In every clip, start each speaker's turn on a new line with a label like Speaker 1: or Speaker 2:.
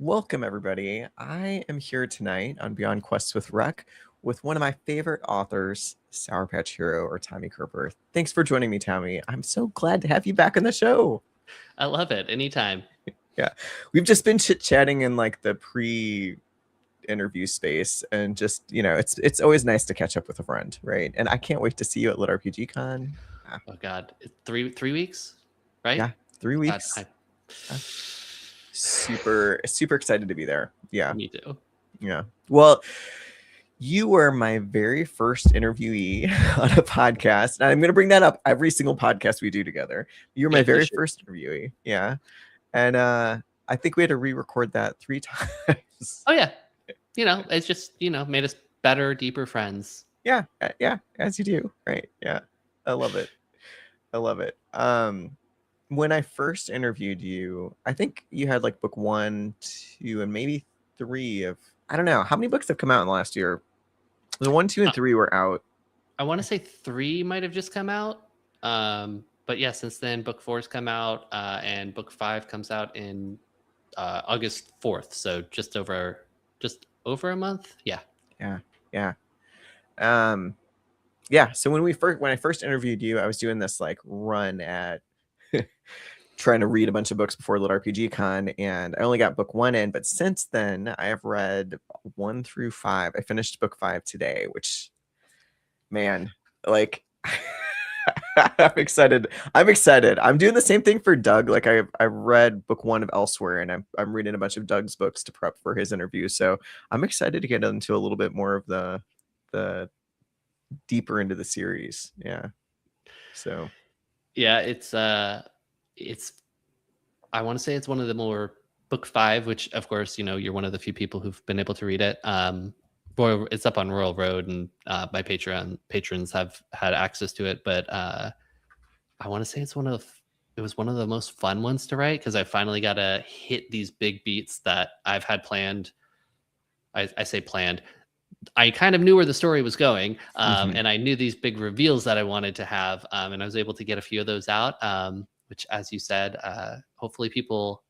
Speaker 1: Welcome, everybody. I am here tonight on Beyond Quests with Reck with one of my favorite authors, SourPatchHero or Tommy Kerper. Thanks for joining me, Tommy. I'm so glad to have you back on the show.
Speaker 2: I love it. Anytime.
Speaker 1: Yeah, we've just been chit-chatting in like the pre-interview space, and just it's always nice to catch up with a friend, right? And I can't wait to see you at Lit RPG Con.
Speaker 2: Oh God, three weeks, right?
Speaker 1: Yeah, 3 weeks. Super excited to be there. Yeah,
Speaker 2: me too.
Speaker 1: Yeah. Well, you were my very first interviewee on a podcast. And I'm going to bring that up every single podcast we do together. You were my very first interviewee. Yeah. And I think we had to re-record that 3 times.
Speaker 2: Oh, yeah. It's just, made us better, deeper friends.
Speaker 1: Yeah. Yeah. As you do. Right. Yeah. I love it. When I first interviewed you, I think you had like book 1, 2, and maybe 3 of, I don't know, how many books have come out in the last year? The 1, 2, and 3 were out.
Speaker 2: I want to say 3 might have just come out. But yeah, since then, book 4's come out, and book 5 comes out in August 4th. So just over a month. Yeah.
Speaker 1: So when I first interviewed you, I was doing this like run at trying to read a bunch of books before Lit RPG Con, and I only got book 1 in. But since then, I have read 1 through 5. I finished book 5 today, which, man, like, I'm excited. I'm doing the same thing for Doug. Like, I read book 1 of Elsewhere, and I'm reading a bunch of Doug's books to prep for his interview. So I'm excited to get into a little bit more of the deeper into the series. Yeah. So.
Speaker 2: Yeah, it's I want to say it's one of the more book 5, which of course, you're one of the few people who've been able to read it. It's up on Royal Road, and my Patreon patrons have had access to it. But I want to say it was one of the most fun ones to write, because I finally got to hit these big beats that I've had planned. I say planned. I kind of knew where the story was going, and I knew these big reveals that I wanted to have, and I was able to get a few of those out, which, as you said, hopefully people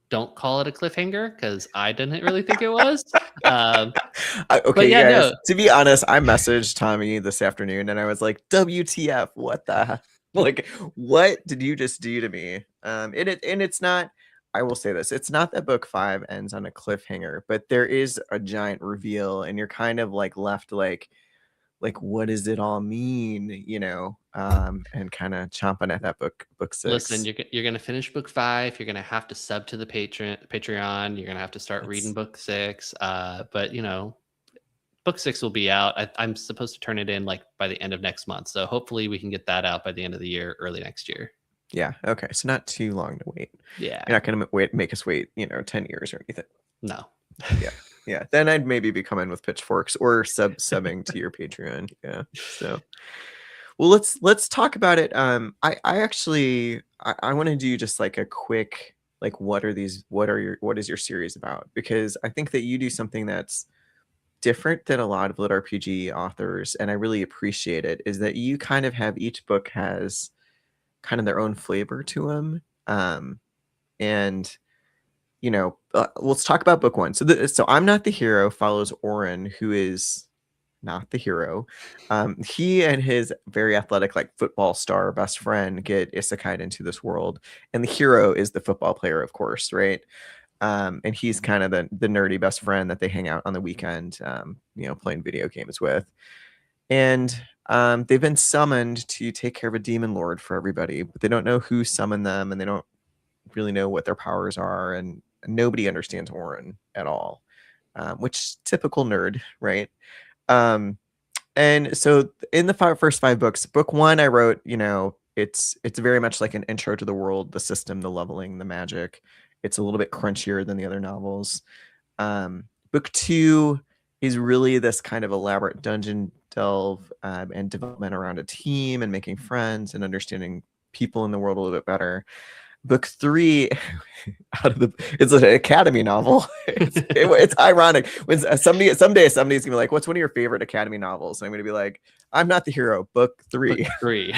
Speaker 2: don't call it a cliffhanger, because I didn't really think it was.
Speaker 1: Okay, yeah, guys, to be honest, I messaged Tommy this afternoon, and I was like, WTF, what the like, what did you just do to me? And it's not, I will say this, it's not that book 5 ends on a cliffhanger, but there is a giant reveal, and you're kind of like left like what does it all mean, and kind of chomping at that book 6.
Speaker 2: Listen, you're gonna finish book 5. You're gonna have to sub to the Patreon. You're gonna have to start reading book 6. But book 6 will be out. I'm supposed to turn it in like by the end of next month, so hopefully we can get that out by the end of the year, early next year.
Speaker 1: Yeah. Okay. So not too long to wait.
Speaker 2: Yeah.
Speaker 1: You're not gonna make us wait 10 years or anything.
Speaker 2: No.
Speaker 1: Yeah. Then I'd maybe be coming with pitchforks or subbing to your Patreon. Yeah. So, well, let's talk about it. I want to do just like a quick, like, what is your series about? Because I think that you do something that's different than a lot of Lit RPG authors, and I really appreciate it, is that you kind of have, each book has kind of their own flavor to them. And let's talk about book 1. So I'm Not the Hero follows Oren, who is not the hero. He and his very athletic, like, football star best friend get isekai'd into this world, and the hero is the football player, of course, right? And he's kind of the nerdy best friend that they hang out on the weekend, playing video games with. And they've been summoned to take care of a demon lord for everybody, but they don't know who summoned them, and they don't really know what their powers are, and nobody understands Oren at all, which, typical nerd, right? And so in the first 5 books, book 1, I wrote, it's very much like an intro to the world, the system, the leveling, the magic. It's a little bit crunchier than the other novels. Book 2 is really this kind of elaborate dungeon delve, and development around a team and making friends and understanding people in the world a little bit better. Book 3, it's an academy novel. It's ironic when someday somebody's gonna be like, "What's one of your favorite academy novels?" And I'm gonna be like, "I'm Not the Hero, book 3."
Speaker 2: Book 3.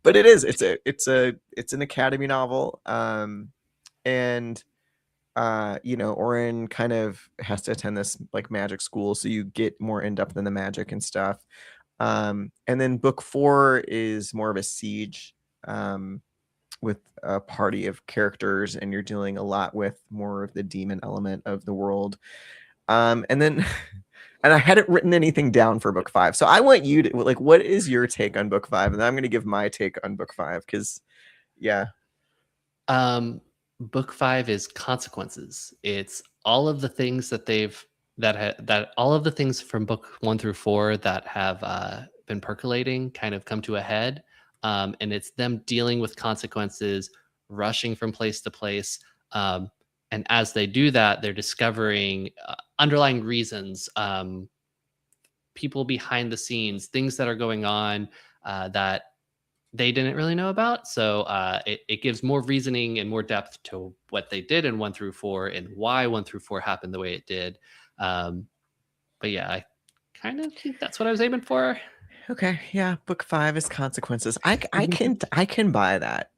Speaker 1: But it is. It's an academy novel. and Orin kind of has to attend this like magic school, so you get more in depth in the magic and stuff. And then book 4 is more of a siege, with a party of characters, and you're dealing a lot with more of the demon element of the world. And then and I hadn't written anything down for book 5, so I want you to like, what is your take on book 5? And then I'm going to give my take on book 5 because yeah.
Speaker 2: Book 5 is consequences. It's all of the things that that all of the things from book 1 through 4 that have been percolating kind of come to a head. And it's them dealing with consequences, rushing from place to place. And as they do that, they're discovering underlying reasons, people behind the scenes, things that are going on that they didn't really know about. So it gives more reasoning and more depth to what they did in 1 through 4 and why 1 through 4 happened the way it did. But yeah, I kind of think that's what I was aiming for.
Speaker 1: Okay, yeah, book 5 is consequences. I can buy that.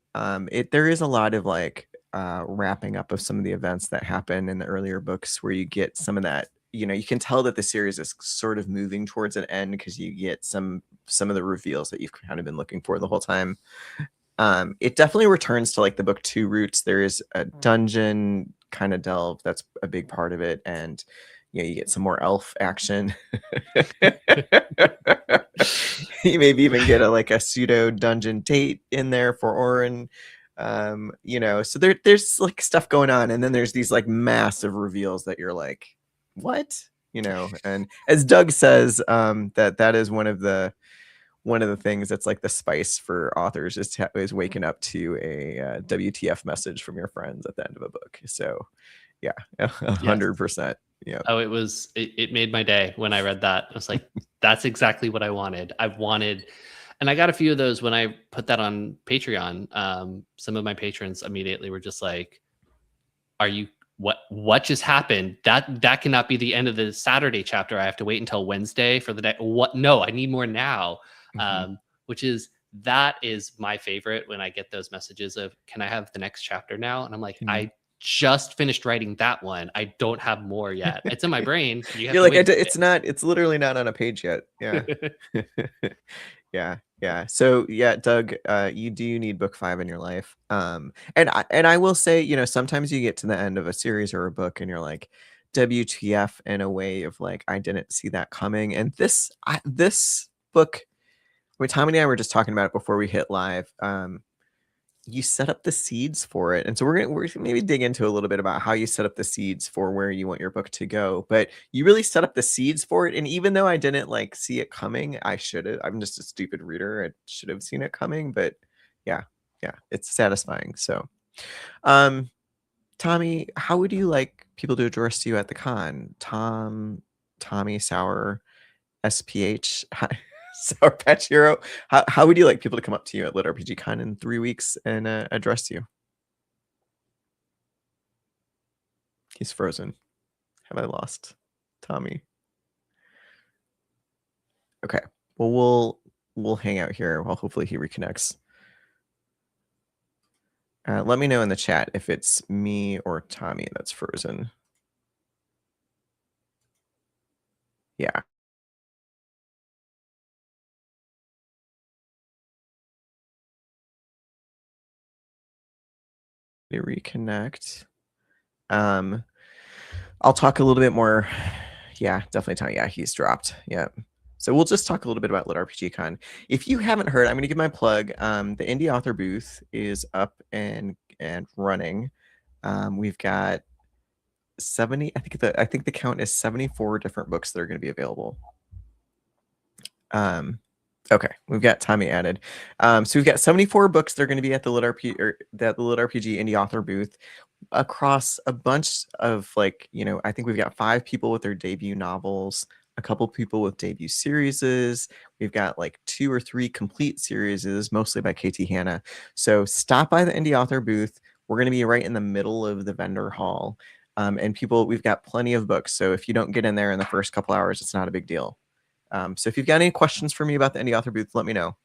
Speaker 1: There is a lot of like wrapping up of some of the events that happen in the earlier books where you get some of that. You can tell that the series is sort of moving towards an end because you get some of the reveals that you've kind of been looking for the whole time. It definitely returns to like the book 2 roots. There is a dungeon kind of delve that's a big part of it, and you get some more elf action. You maybe even get a pseudo dungeon date in there for Orin. So there's like stuff going on, and then there's these like massive reveals that you're like, what? And as Doug says, that is one of the things that's like the spice for authors is waking up to a WTF message from your friends at the end of a book. So yeah, 100%. Yeah.
Speaker 2: Oh, it made my day when I read that. I was like, that's exactly what I wanted. And I got a few of those when I put that on Patreon. Some of my patrons immediately were just like, what just happened? That cannot be the end of the Saturday chapter. I have to wait until Wednesday for the day. What? No, I need more now. Mm-hmm. That is my favorite when I get those messages of, can I have the next chapter now? And I'm like, I just finished writing that one. I don't have more yet. It's in my brain.
Speaker 1: You're like, it's literally not on a page yet. Yeah. Yeah. So yeah, Doug, you do need book 5 in your life. And I will say, sometimes you get to the end of a series or a book and you're like, WTF, in a way of like, I didn't see that coming. And this book, Tommy and I were just talking about it before we hit live. You set up the seeds for it. And so we're gonna maybe dig into a little bit about how you set up the seeds for where you want your book to go. But you really set up the seeds for it. And even though I didn't like see it coming, I should have. I'm just a stupid reader. I should have seen it coming. But yeah, it's satisfying. So Tommy, how would you like people to address you at the con? Tommy, Sour, SPH? SourPatchHero. How would you like people to come up to you at Lit RPG Con in 3 weeks and address you? He's frozen. Have I lost Tommy? Okay. Well, we'll hang out here while hopefully he reconnects. Let me know in the chat if it's me or Tommy that's frozen. Yeah. To reconnect. I'll talk a little bit more. Yeah, definitely Tommy. Yeah, he's dropped. Yeah. So we'll just talk a little bit about Lit RPG Con. If you haven't heard, I'm going to give my plug. The indie author booth is up and running. We've got 70. I think the count is 74 different books that are going to be available. Okay, we've got Tommy added. So we've got 74 books that are going to be at the Lit RPG indie author booth across a bunch of I think we've got 5 people with their debut novels, a couple people with debut series. We've got like 2 or 3 complete series, mostly by KT Hanna. So stop by the indie author booth. We're going to be right in the middle of the vendor hall. And we've got plenty of books. So if you don't get in there in the first couple hours, it's not a big deal. So if you've got any questions for me about the indie author booth, let me know.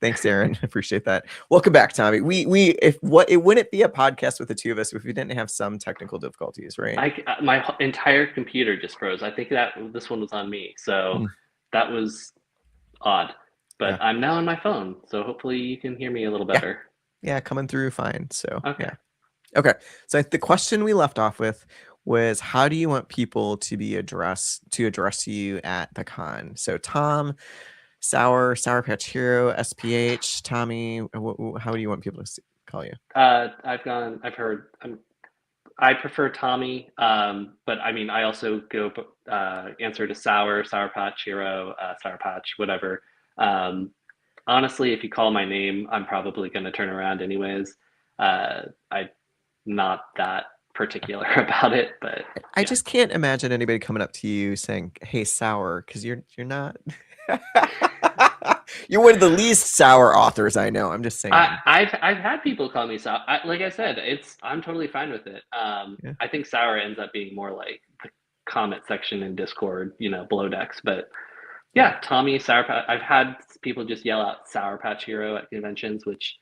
Speaker 1: Thanks, Aaron. Appreciate that. Welcome back, Tommy. We if what it wouldn't be a podcast with the two of us if we didn't have some technical difficulties, right?
Speaker 3: My entire computer just froze. I think that this one was on me, so that was odd. But I'm now on my phone, so hopefully you can hear me a little better.
Speaker 1: Yeah, coming through fine. So
Speaker 3: okay.
Speaker 1: Yeah. Okay. So the question we left off with was, how do you want people to address you at the con? So Tom, SourPatchHero, SPH, Tommy, how do you want people to call you?
Speaker 3: I've heard. I prefer Tommy, but I mean, I also go answer to SourPatchHero, Sour Patch, whatever. Honestly, if you call my name, I'm probably going to turn around anyways. I'm not that particular about it, but
Speaker 1: I just can't imagine anybody coming up to you saying, "Hey, Sour," because you're not. You're one of the least sour authors I know. I'm just saying.
Speaker 3: I've had people call me sour. Like I said, I'm totally fine with it. I think sour ends up being more like the comment section in Discord, below decks. But yeah, Tommy, Sour Patch. I've had people just yell out Sour Patch Hero at conventions, which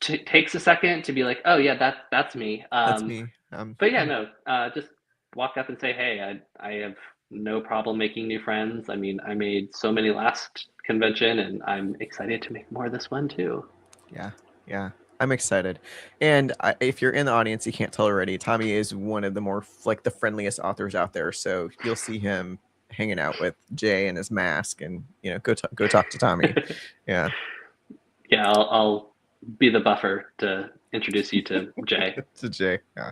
Speaker 3: takes a second to be like, oh yeah, that's me.
Speaker 1: That's me.
Speaker 3: But yeah, no, just walk up and say, hey, I have no problem making new friends. I mean, I made so many last convention, and I'm excited to make more this one too.
Speaker 1: Yeah, I'm excited. And if you're in the audience, you can't tell already, Tommy is one of the more like the friendliest authors out there. So you'll see him hanging out with Jay and his mask, and go talk to Tommy. Yeah.
Speaker 3: Yeah, I'll be the buffer to introduce you to Jay.
Speaker 1: To Jay. Yeah.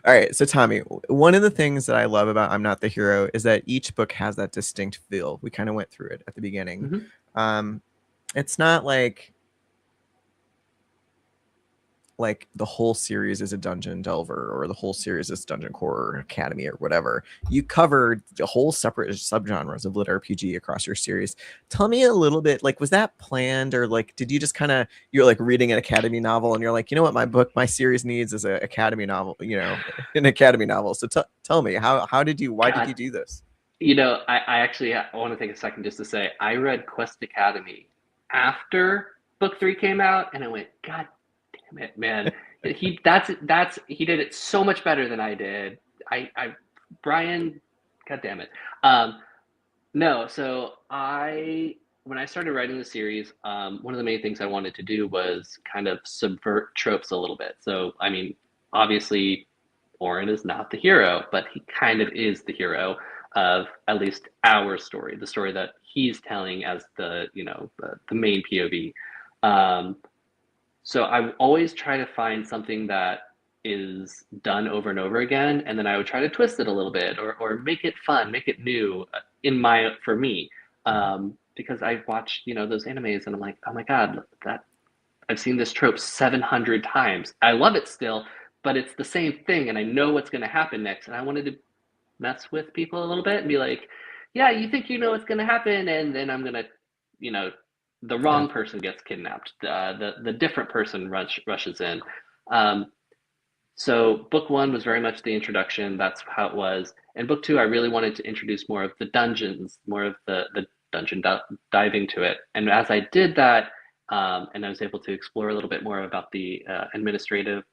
Speaker 1: All right, so Tommy, one of the things that I love about I'm Not the Hero is that each book has that distinct feel. We kind of went through it at the beginning. It's not like the whole series is a dungeon delver, or the whole series is dungeon core or academy or whatever. You covered the whole separate subgenres of lit RPG across your series. Tell me a little bit, was that planned, or did you just you're reading an academy novel and you're like, you know what, my series needs is an academy novel, an academy novel. So tell me, why did you do this?
Speaker 3: I actually want to take a second just to say I read Quest Academy after book 3 came out, and I went, God damn it, man. He did it so much better than I did. Brian, God damn it. No, so when I started writing the series, one of the main things I wanted to do was kind of subvert tropes a little bit. So, I mean, obviously, Oren is not the hero, but he kind of is the hero of at least our story, the story that he's telling as the main POV. So I always try to find something that is done over and over again, and then I would try to twist it a little bit, or make it fun, make it new for me, because I've watched those animes, and I'm like, oh my god, I've seen this trope 700 times. I love it still, but it's the same thing, and I know what's going to happen next, and I wanted to mess with people a little bit and be like, yeah, you think you know what's going to happen, and then I'm going to, the wrong person gets kidnapped. The different person rushes in. So book 1 was very much the introduction. That's how it was. And book 2, I really wanted to introduce more of the dungeons, more of the dungeon diving to it. And as I did that, and I was able to explore a little bit more about the administrator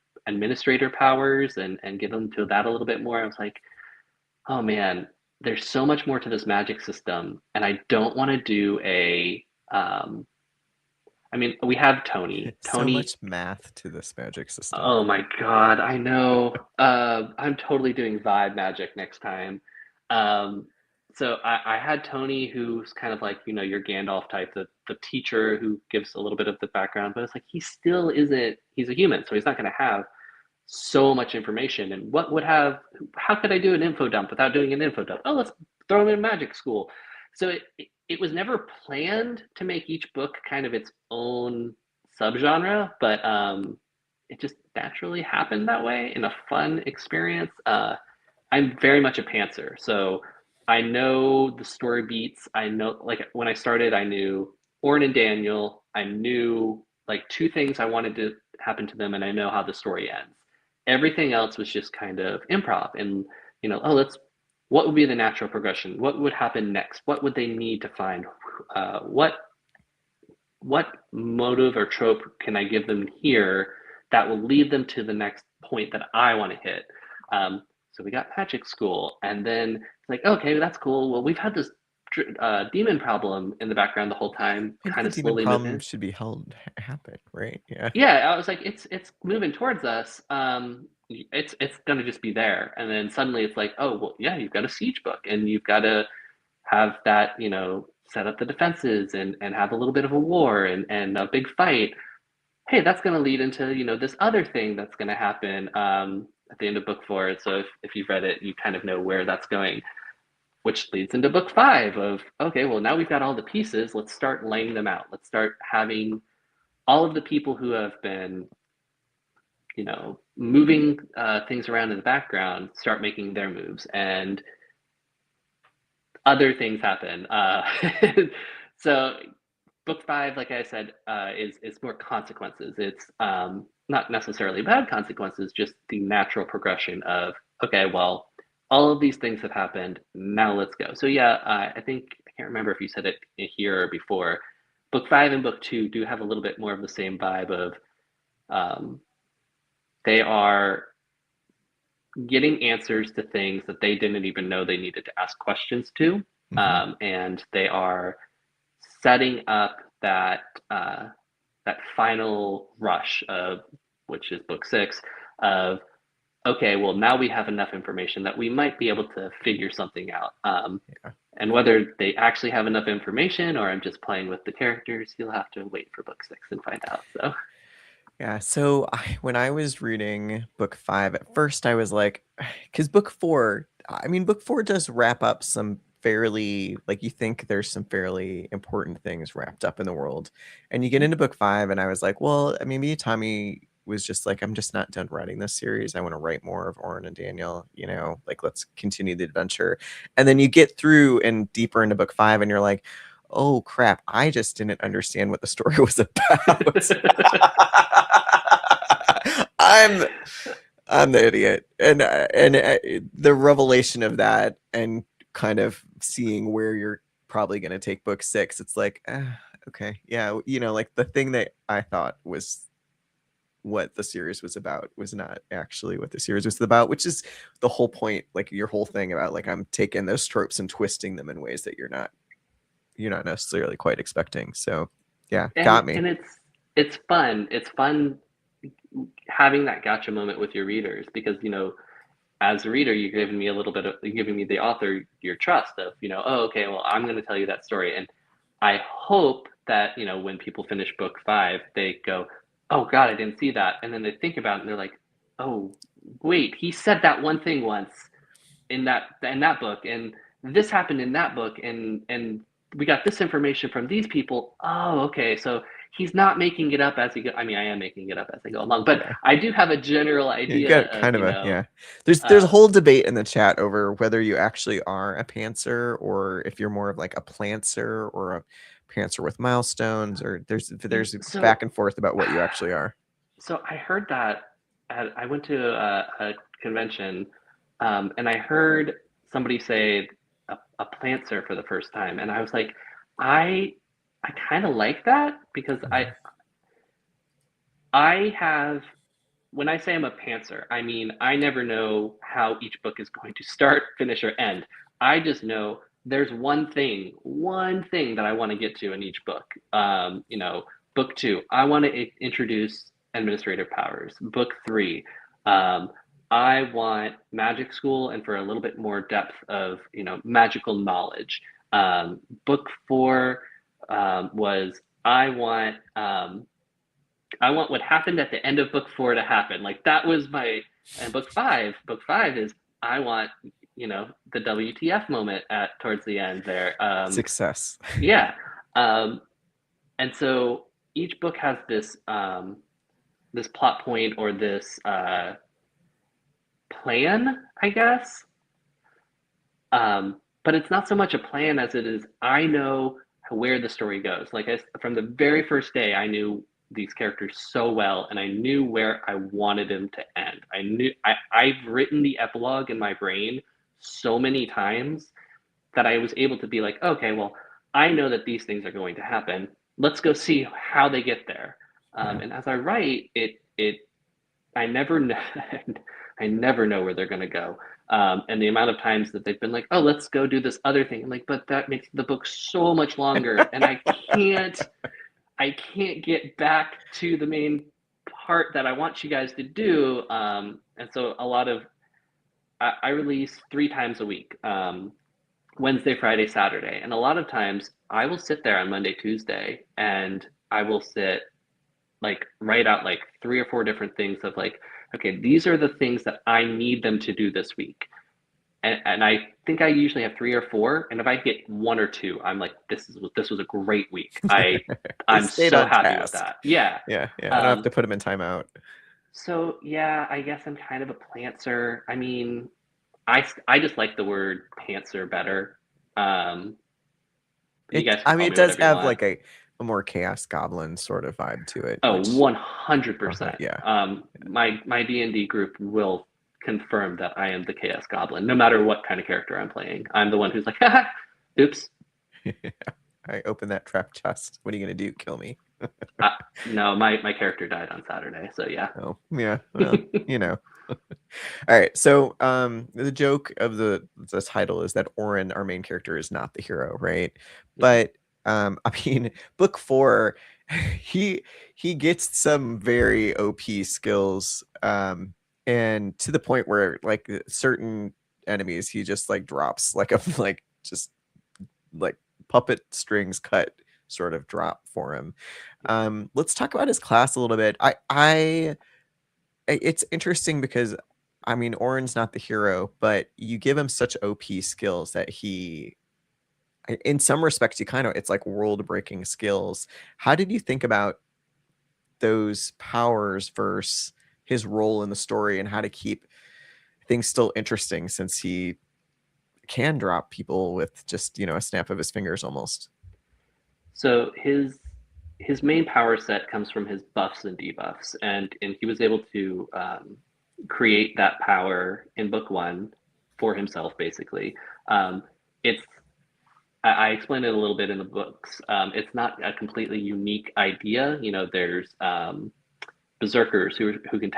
Speaker 3: powers and get into that a little bit more, I was like, oh man, there's so much more to this magic system, and I don't want to do I mean, we have Tony.
Speaker 1: So much math to this magic system.
Speaker 3: Oh my god, I know. I'm totally doing vibe magic next time. So I had Tony, who's kind of like, your Gandalf type, the teacher who gives a little bit of the background, but it's like he still isn't, he's a human, so he's not going to have so much information. And how could I do an info dump without doing an info dump? Oh, let's throw him in magic school. So it was never planned to make each book kind of its own subgenre, but it just naturally happened that way in a fun experience. I'm very much a pantser, so I know the story beats. I know, when I started, I knew Orin and Daniel. I knew 2 things I wanted to happen to them, and I know how the story ends. Everything else was just kind of improv, and what would be the natural progression? What would happen next? What would they need to find? What what motive or trope can I give them here that will lead them to the next point that I want to hit? So we got magic school, and then it's like, okay, that's cool. Well, we've had this demon problem in the background the whole time,
Speaker 1: Maybe
Speaker 3: kind
Speaker 1: the
Speaker 3: of
Speaker 1: demon
Speaker 3: slowly
Speaker 1: problem
Speaker 3: moving.
Speaker 1: should be held happen, right? Yeah.
Speaker 3: Yeah, I was like, it's moving towards us. It's gonna just be there, and then suddenly it's like, oh well, yeah, you've got a siege book, and you've got to have that, set up the defenses and have a little bit of a war and a big fight. Hey, that's going to lead into, this other thing that's going to happen at the end of book 4. So if you've read it, you kind of know where that's going, which leads into book 5 of, okay, well, now we've got all the pieces. Let's start laying them out. Let's start having all of the people who have been, moving things around in the background start making their moves. And other things happen. So book 5, like I said, is more consequences. It's not necessarily bad consequences, just the natural progression of, okay, well, all of these things have happened. Now let's go. So yeah, I think, I can't remember if you said it here or before. Book 5 and book 2 do have a little bit more of the same vibe of they are getting answers to things that they didn't even know they needed to ask questions to. And they are setting up that that final rush of, which is book 6, of, okay, well, now we have enough information that we might be able to figure something out.
Speaker 1: Yeah.
Speaker 3: And whether they actually have enough information or I'm just playing with the characters, you'll have to wait for book 6 and find out. So
Speaker 1: Yeah, so when I was reading book 5, at first I was like, because book 4, I mean, book 4 does wrap up some fairly, like, you think there's some fairly important things wrapped up in the world. And you get into book 5, and I was like, well, maybe Tommy was just like, I'm just not done writing this series. I want to write more of Oren and Daniel, like, let's continue the adventure. And then you get through and deeper into book 5, and you're like, oh crap, I just didn't understand what the story was about. I'm the idiot, and the revelation of that, and kind of seeing where you're probably going to take book 6, it's like, okay, yeah, like the thing that I thought was what the series was about was not actually what the series was about, which is the whole point, like your whole thing about, like, I'm taking those tropes and twisting them in ways that you're not necessarily quite expecting. So yeah, got me.
Speaker 3: and it's fun. It's fun having that gotcha moment with your readers, because as a reader, you're giving me you're giving me, the author, your trust of, oh, okay, well, I'm going to tell you that story. And I hope that, when people finish book 5, they go, oh God, I didn't see that. And then they think about it and they're like, oh, wait, he said that one thing once in that book, and this happened in that book, and we got this information from these people. Oh, okay, so he's not making it up as he go. I mean, I am making it up as I go along, but
Speaker 1: Yeah.
Speaker 3: I do have a general
Speaker 1: Yeah, you
Speaker 3: idea
Speaker 1: got
Speaker 3: of,
Speaker 1: kind of there's a whole debate in the chat over whether you actually are a pantser, or if you're more of like a plantser, or a pantser with milestones, or there's
Speaker 3: so,
Speaker 1: back and forth about what you actually are.
Speaker 3: So I heard that I went to a convention, and I heard somebody say a plantser for the first time, and I was like, I kind of like that, because I have, when I say I'm a pantser, I mean I never know how each book is going to start, finish, or end. I just know there's one thing that I want to get to in each book. Book 2, I want to introduce administrative powers. Book 3, I want magic school, and for a little bit more depth of magical knowledge. Book 4 was, I want what happened at the end of book 4 to happen. Like, that was my. And book 5 is, I want the WTF moment at towards the end there.
Speaker 1: Success.
Speaker 3: Yeah. And so each book has this this plot point, or this plan, I guess. But it's not so much a plan as it is, I know where the story goes. Like, from the very first day, I knew these characters so well, and I knew where I wanted them to end. I've written the epilogue in my brain so many times that I was able to be like, okay, well, I know that these things are going to happen. let's go see how they get there.
Speaker 1: Yeah.
Speaker 3: And as I write, I never know, I never know where they're going to go. And the amount of times that they've been like, oh, let's go do this other thing. I'm like, but that makes the book so much longer. And can't, I can't get back to the main part that I want you guys to do. And so I release 3 times a week, Wednesday, Friday, Saturday. And a lot of times I will sit there on Monday, Tuesday, and I will write out like 3 or 4 different things of like, okay, these are the things that I need them to do this week. And I think I usually have 3 or 4. And if I get 1 or 2, I'm like, this was a great week.
Speaker 1: They
Speaker 3: I'm
Speaker 1: stayed
Speaker 3: so
Speaker 1: on
Speaker 3: happy with
Speaker 1: task.
Speaker 3: that. Yeah.
Speaker 1: Yeah. I don't have to put them in timeout.
Speaker 3: So yeah, I guess I'm kind of a plantser. I mean, I just like the word pantser better. You guys can
Speaker 1: I mean,
Speaker 3: call
Speaker 1: it
Speaker 3: me
Speaker 1: does
Speaker 3: whatever you
Speaker 1: have
Speaker 3: want.
Speaker 1: like a more chaos goblin sort of vibe to it,
Speaker 3: Oh,
Speaker 1: which
Speaker 3: 100%.
Speaker 1: yeah.
Speaker 3: My D&D group will confirm that I am the Chaos Goblin, no matter what kind of character I'm playing. I'm the one who's like, haha, oops.
Speaker 1: I open that trap chest. What are you gonna do? Kill me?
Speaker 3: No, my character died on Saturday, so yeah.
Speaker 1: Oh, yeah. Well, All right. So, the joke of the title is that Oren, our main character, is not the hero, right? But I mean, book 4, he gets some very OP skills, and to the point where like certain enemies he just like drops like a like just like puppet strings cut sort of drop for him. Let's talk about his class a little bit. It's interesting because I mean Oren's not the hero, but you give him such OP skills that in some respects it's like world breaking skills. How did you think about those powers versus his role in the story and how to keep things still interesting since he can drop people with just, a snap of his fingers almost?
Speaker 3: So his main power set comes from his buffs and debuffs, and he was able to create that power in book 1 for himself, basically. It's I explained it a little bit in the books. It's not a completely unique idea. There's berserkers who can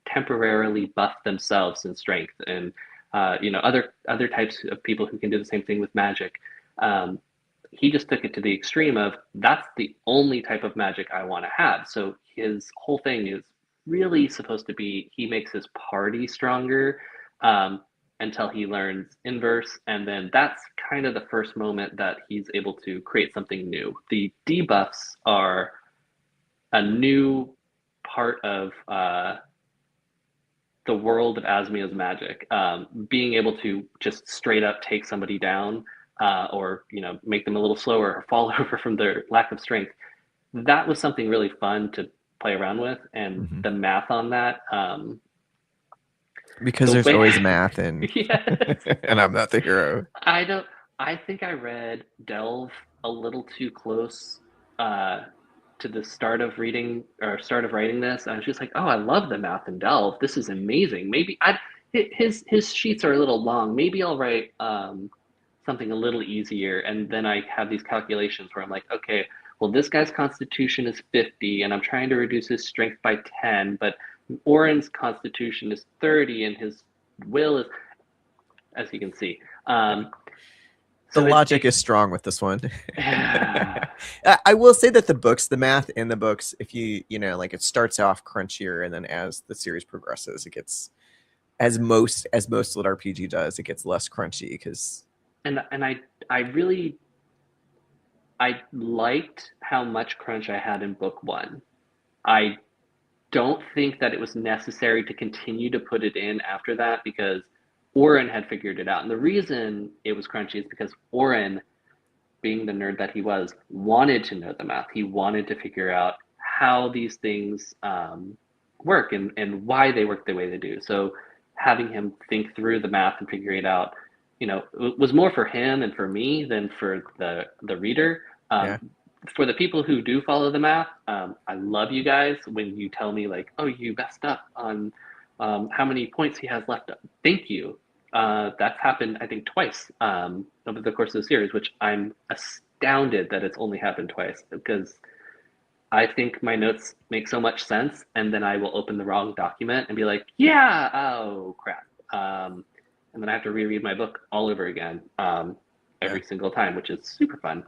Speaker 3: temporarily buff themselves in strength, and other types of people who can do the same thing with magic. He just took it to the extreme of that's the only type of magic I want to have. So his whole thing is really supposed to be he makes his party stronger, until he learns inverse, and then that's kind of the first moment that he's able to create something new. The debuffs are a new part of the world of Asmia's magic. Being able to just straight up take somebody down, or make them a little slower or fall over from their lack of strength. That was something really fun to play around with, and
Speaker 1: Mhm.
Speaker 3: the math on that.
Speaker 1: Because
Speaker 3: The
Speaker 1: there's
Speaker 3: way,
Speaker 1: always math and
Speaker 3: yes,
Speaker 1: and I'm not the hero.
Speaker 3: I don't. I think I read Delve a little too close uh, to the start of reading or start of writing this. I was just like, oh, I love the math in Delve. This is amazing. Maybe his sheets are a little long. Maybe I'll write something a little easier, and then I have these calculations where I'm like, okay, well, this guy's constitution is 50, and I'm trying to reduce his strength by 10, but Oren's constitution is 30, and his will is, as you can see.
Speaker 1: The
Speaker 3: So
Speaker 1: logic is strong with this one.
Speaker 3: yeah.
Speaker 1: I will say that the math in the books, if like it starts off crunchier and then as the series progresses, it gets as most lit RPG does, it gets less crunchy because
Speaker 3: and I really I liked how much crunch I had in book 1. I don't think that it was necessary to continue to put it in after that because Oren had figured it out. And the reason it was crunchy is because Oren, being the nerd that he was, wanted to know the math. He wanted to figure out how these things work and why they work the way they do. So having him think through the math and figure it out, it was more for him and for me than for the reader.
Speaker 1: yeah.
Speaker 3: For the people who do follow the math, I love you guys when you tell me like, oh, you messed up on how many points he has left. Thank you. That's happened, I think, twice over the course of the series, which I'm astounded that it's only happened twice, because I think my notes make so much sense, and then I will open the wrong document and be like, yeah, oh crap. And then I have to reread my book all over again every single time, which is super fun.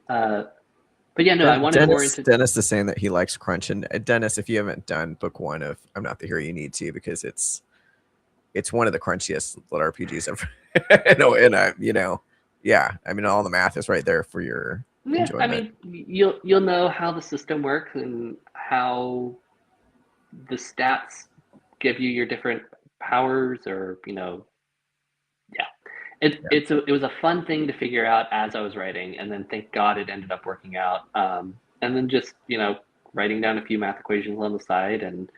Speaker 3: But yeah, no, I wanted more into.
Speaker 1: Dennis is saying that he likes crunch, and Dennis, if you haven't done book 1 of I'm Not the Hero, you need to, because it's one of the crunchiest little RPGs ever. No, and you know, yeah, I mean, all the math is right there for your enjoyment.
Speaker 3: I mean, you'll know how the system works and how the stats give you your different powers, or yeah. It was a fun thing to figure out as I was writing, and then thank God it ended up working out. And then just writing down a few math equations on the side, and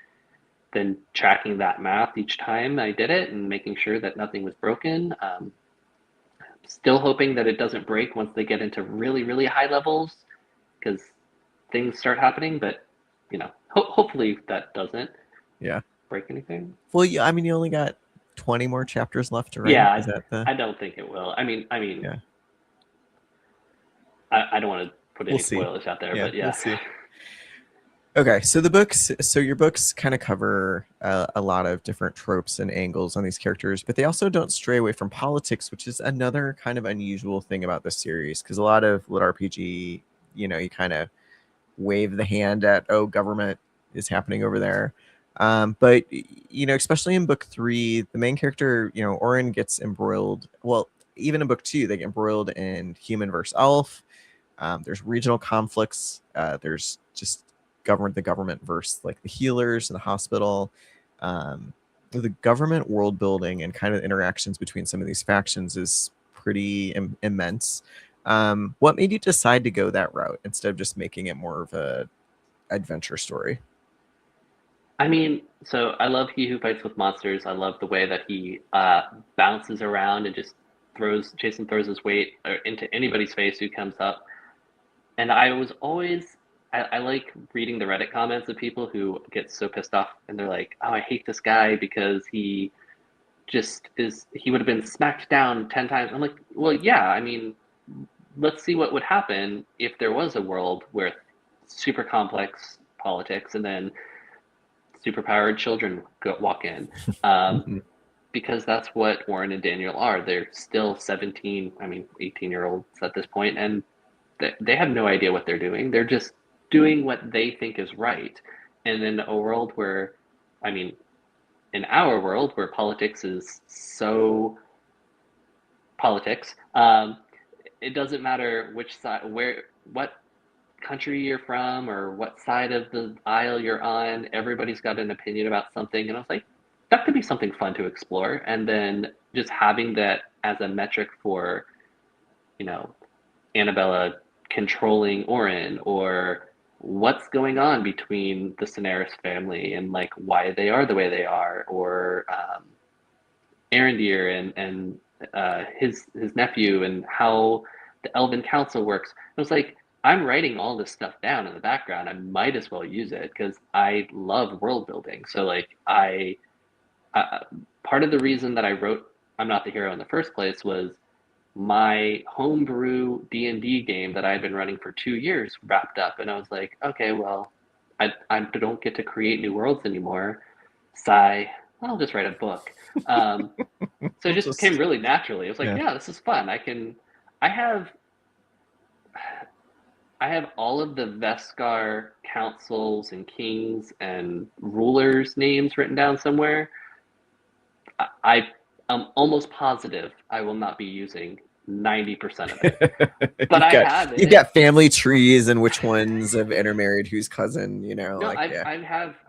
Speaker 3: then tracking that math each time I did it, and making sure that nothing was broken. Still hoping that it doesn't break once they get into really, really high levels, because things start happening. But hopefully that doesn't break anything.
Speaker 1: Well, yeah, I mean, you only got 20 more chapters left to write.
Speaker 3: Yeah, I don't think it will. I mean,
Speaker 1: yeah.
Speaker 3: I don't want to put any spoilers out there, but yeah.
Speaker 1: We'll see. Okay, so your books kind of cover a lot of different tropes and angles on these characters, but they also don't stray away from politics, which is another kind of unusual thing about this series, because a lot of lit RPG, you kind of wave the hand at, oh, government is happening over there. But especially in book 3, the main character, Orin, gets embroiled. Well, even in book 2, they get embroiled in human versus elf. There's regional conflicts. There's just the government versus like the healers in the hospital. The government world building and kind of interactions between some of these factions is pretty immense. What made you decide to go that route instead of just making it more of a adventure story?
Speaker 3: I mean, so I love He Who Fights with Monsters. I love the way that he bounces around and just Jason throws his weight into anybody's face who comes up. And I was always, I like reading the Reddit comments of people who get so pissed off, and they're like, oh, I hate this guy because he would have been smacked down 10 times. I'm like, well, yeah, I mean, let's see what would happen if there was a world with super complex politics and then superpowered children walk in. Because that's what Warren and Daniel are. They're still 18-year-olds at this point, and they have no idea what they're doing. They're just doing what they think is right. And in a world where, in our world where politics is so politics, it doesn't matter which side, what country you're from, or what side of the aisle you're on. Everybody's got an opinion about something. And I was like, that could be something fun to explore. And then just having that as a metric for, Annabella controlling Orin, or what's going on between the Cineris family and like why they are the way they are, or Arendir and his nephew, and how the Elven Council works. I was like, I'm writing all this stuff down in the background. I might as well use it because I love world building. So like part of the reason that I wrote I'm Not the Hero in the first place was my homebrew D&D game that I had been running for 2 years wrapped up, and I was like, okay, well, I don't get to create new worlds anymore. Sigh. I'll just write a book. So it just came really naturally. It was like, yeah, this is fun. I have all of the Veskar councils and kings and rulers' names written down somewhere. I'm almost positive I will not be using 90% of it. But
Speaker 1: you've got family trees and which ones have intermarried, whose cousin,
Speaker 3: No,
Speaker 1: like,
Speaker 3: I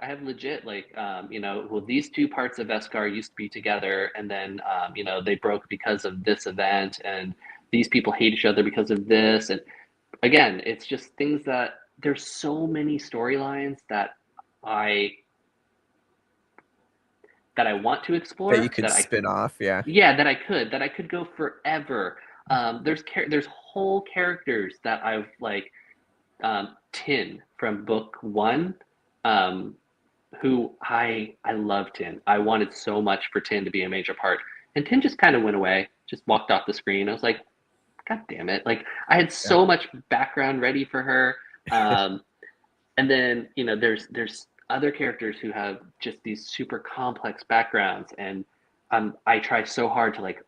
Speaker 3: have legit, like, well, these two parts of Veskar used to be together, and then, they broke because of this event, and these people hate each other because of this. And again, it's just things that there's so many storylines that I want to explore,
Speaker 1: that you could spin off. Yeah,
Speaker 3: that I could go forever. There's whole characters that I've like, Tin from book 1, who I love Tin. I wanted so much for Tin to be a major part, and Tin just kind of went away, just walked off the screen. I was like, God damn it. Like I had so much background ready for her. And then, you know, there's other characters who have just these super complex backgrounds, and I try so hard to like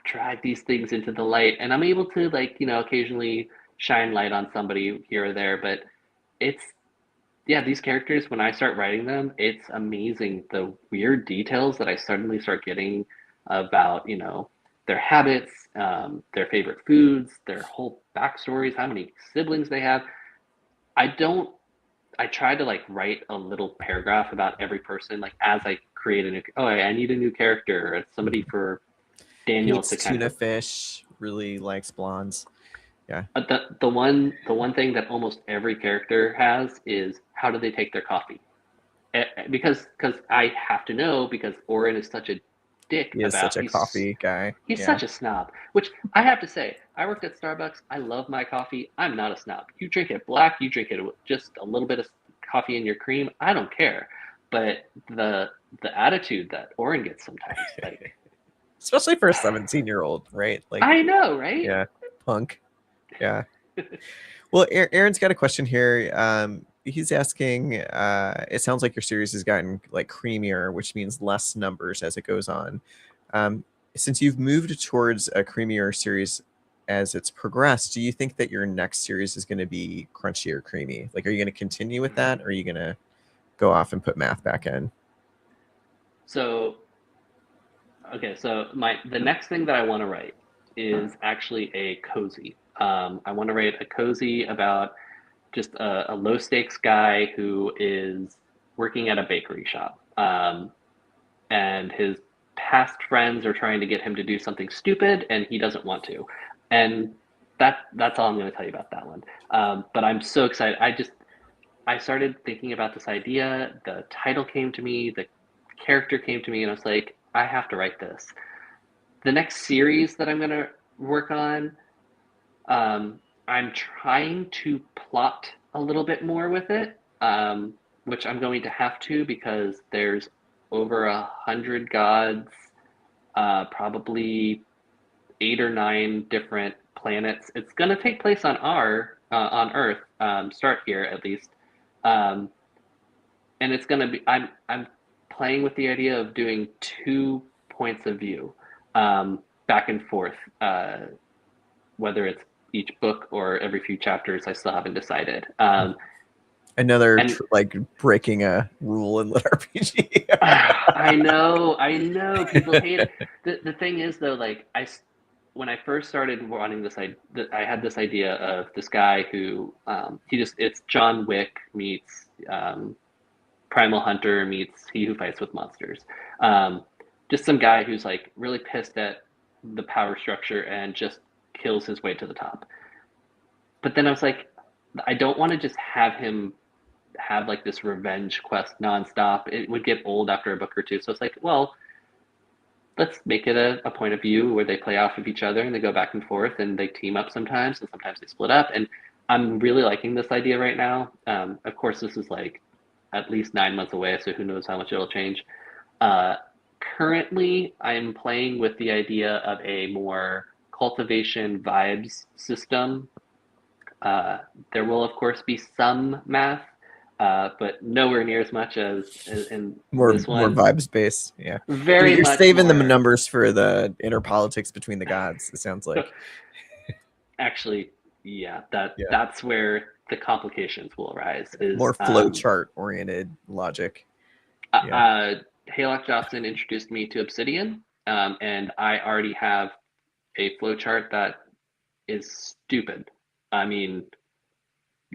Speaker 3: drag these things into the light, and I'm able to like, you know, occasionally shine light on somebody here or there, but it's yeah, these characters, when I start writing them, it's amazing the weird details that I suddenly start getting about, you know, their habits, their favorite foods, their whole backstories, how many siblings they have. I don't, I try to like write a little paragraph about every person, like as I create a new, oh, I need a new character, or somebody for Daniel
Speaker 1: Hates
Speaker 3: to kind
Speaker 1: tuna
Speaker 3: of.
Speaker 1: fish, really likes blondes. Yeah.
Speaker 3: The one thing that almost every character has is how do they take their coffee? Because I have to know, because Oren is such a dick
Speaker 1: He is
Speaker 3: about
Speaker 1: such a coffee guy.
Speaker 3: he's
Speaker 1: Yeah.
Speaker 3: such a snob. Which I have to say, I worked at Starbucks. I love my coffee. I'm not a snob. You drink it black, you drink it with just a little bit of coffee in your cream. I don't care. But the attitude that Oren gets sometimes, like
Speaker 1: Especially for a 17-year-old, right? Like,
Speaker 3: I know, right?
Speaker 1: yeah, punk. Yeah. Well, Aaron's got a question here. He's asking, it sounds like your series has gotten like creamier, which means less numbers as it goes on. Since you've moved towards a creamier series as it's progressed, do you think that your next series is going to be crunchy or creamy? Like, are you going to continue with that, or are you going to go off and put math back in?
Speaker 3: So okay, so the next thing that I want to write is actually a cozy. I want to write a cozy about just a low stakes guy who is working at a bakery shop. And his past friends are trying to get him to do something stupid, and he doesn't want to. And that's all I'm going to tell you about that one. But I'm so excited. I started thinking about this idea. The title came to me. The character came to me, and I was like, I have to write this. The next series that I'm going to work on, I'm trying to plot a little bit more with it, which I'm going to have to because there's over 100 gods, probably 8 or 9 different planets. It's going to take place on Earth, start here at least, um, and it's going to be. I'm playing with the idea of doing 2 points of view, back and forth. Whether it's each book or every few chapters, I still haven't decided.
Speaker 1: Another
Speaker 3: And
Speaker 1: like breaking a rule in lit RPG.
Speaker 3: I know, people hate it. The thing is though, like when I first started wanting this, I had this idea of this guy who it's John Wick meets Primal Hunter meets He Who Fights with Monsters. Just some guy who's like really pissed at the power structure and just kills his way to the top. But then I was like, I don't want to just have him have like this revenge quest nonstop. It would get old after a book or two. So it's like, well, let's make it a point of view where they play off of each other and they go back and forth and they team up sometimes and sometimes they split up. And I'm really liking this idea right now. Of course, this is like at least 9 months away, so who knows how much it'll change. Uh, Currently, I'm playing with the idea of a more cultivation vibes system. There will, of course, be some math, but nowhere near as much as in
Speaker 1: more
Speaker 3: this
Speaker 1: more
Speaker 3: one.
Speaker 1: vibe space. Yeah.
Speaker 3: Very
Speaker 1: You're
Speaker 3: much
Speaker 1: saving the
Speaker 3: more.
Speaker 1: numbers for the inner politics between the gods, it sounds like.
Speaker 3: Actually, yeah,
Speaker 1: Yeah.
Speaker 3: that's where the complications will arise. Is
Speaker 1: More flow chart oriented logic. Yeah.
Speaker 3: Haylock Johnson introduced me to Obsidian, and I already have a flowchart that is stupid. I mean,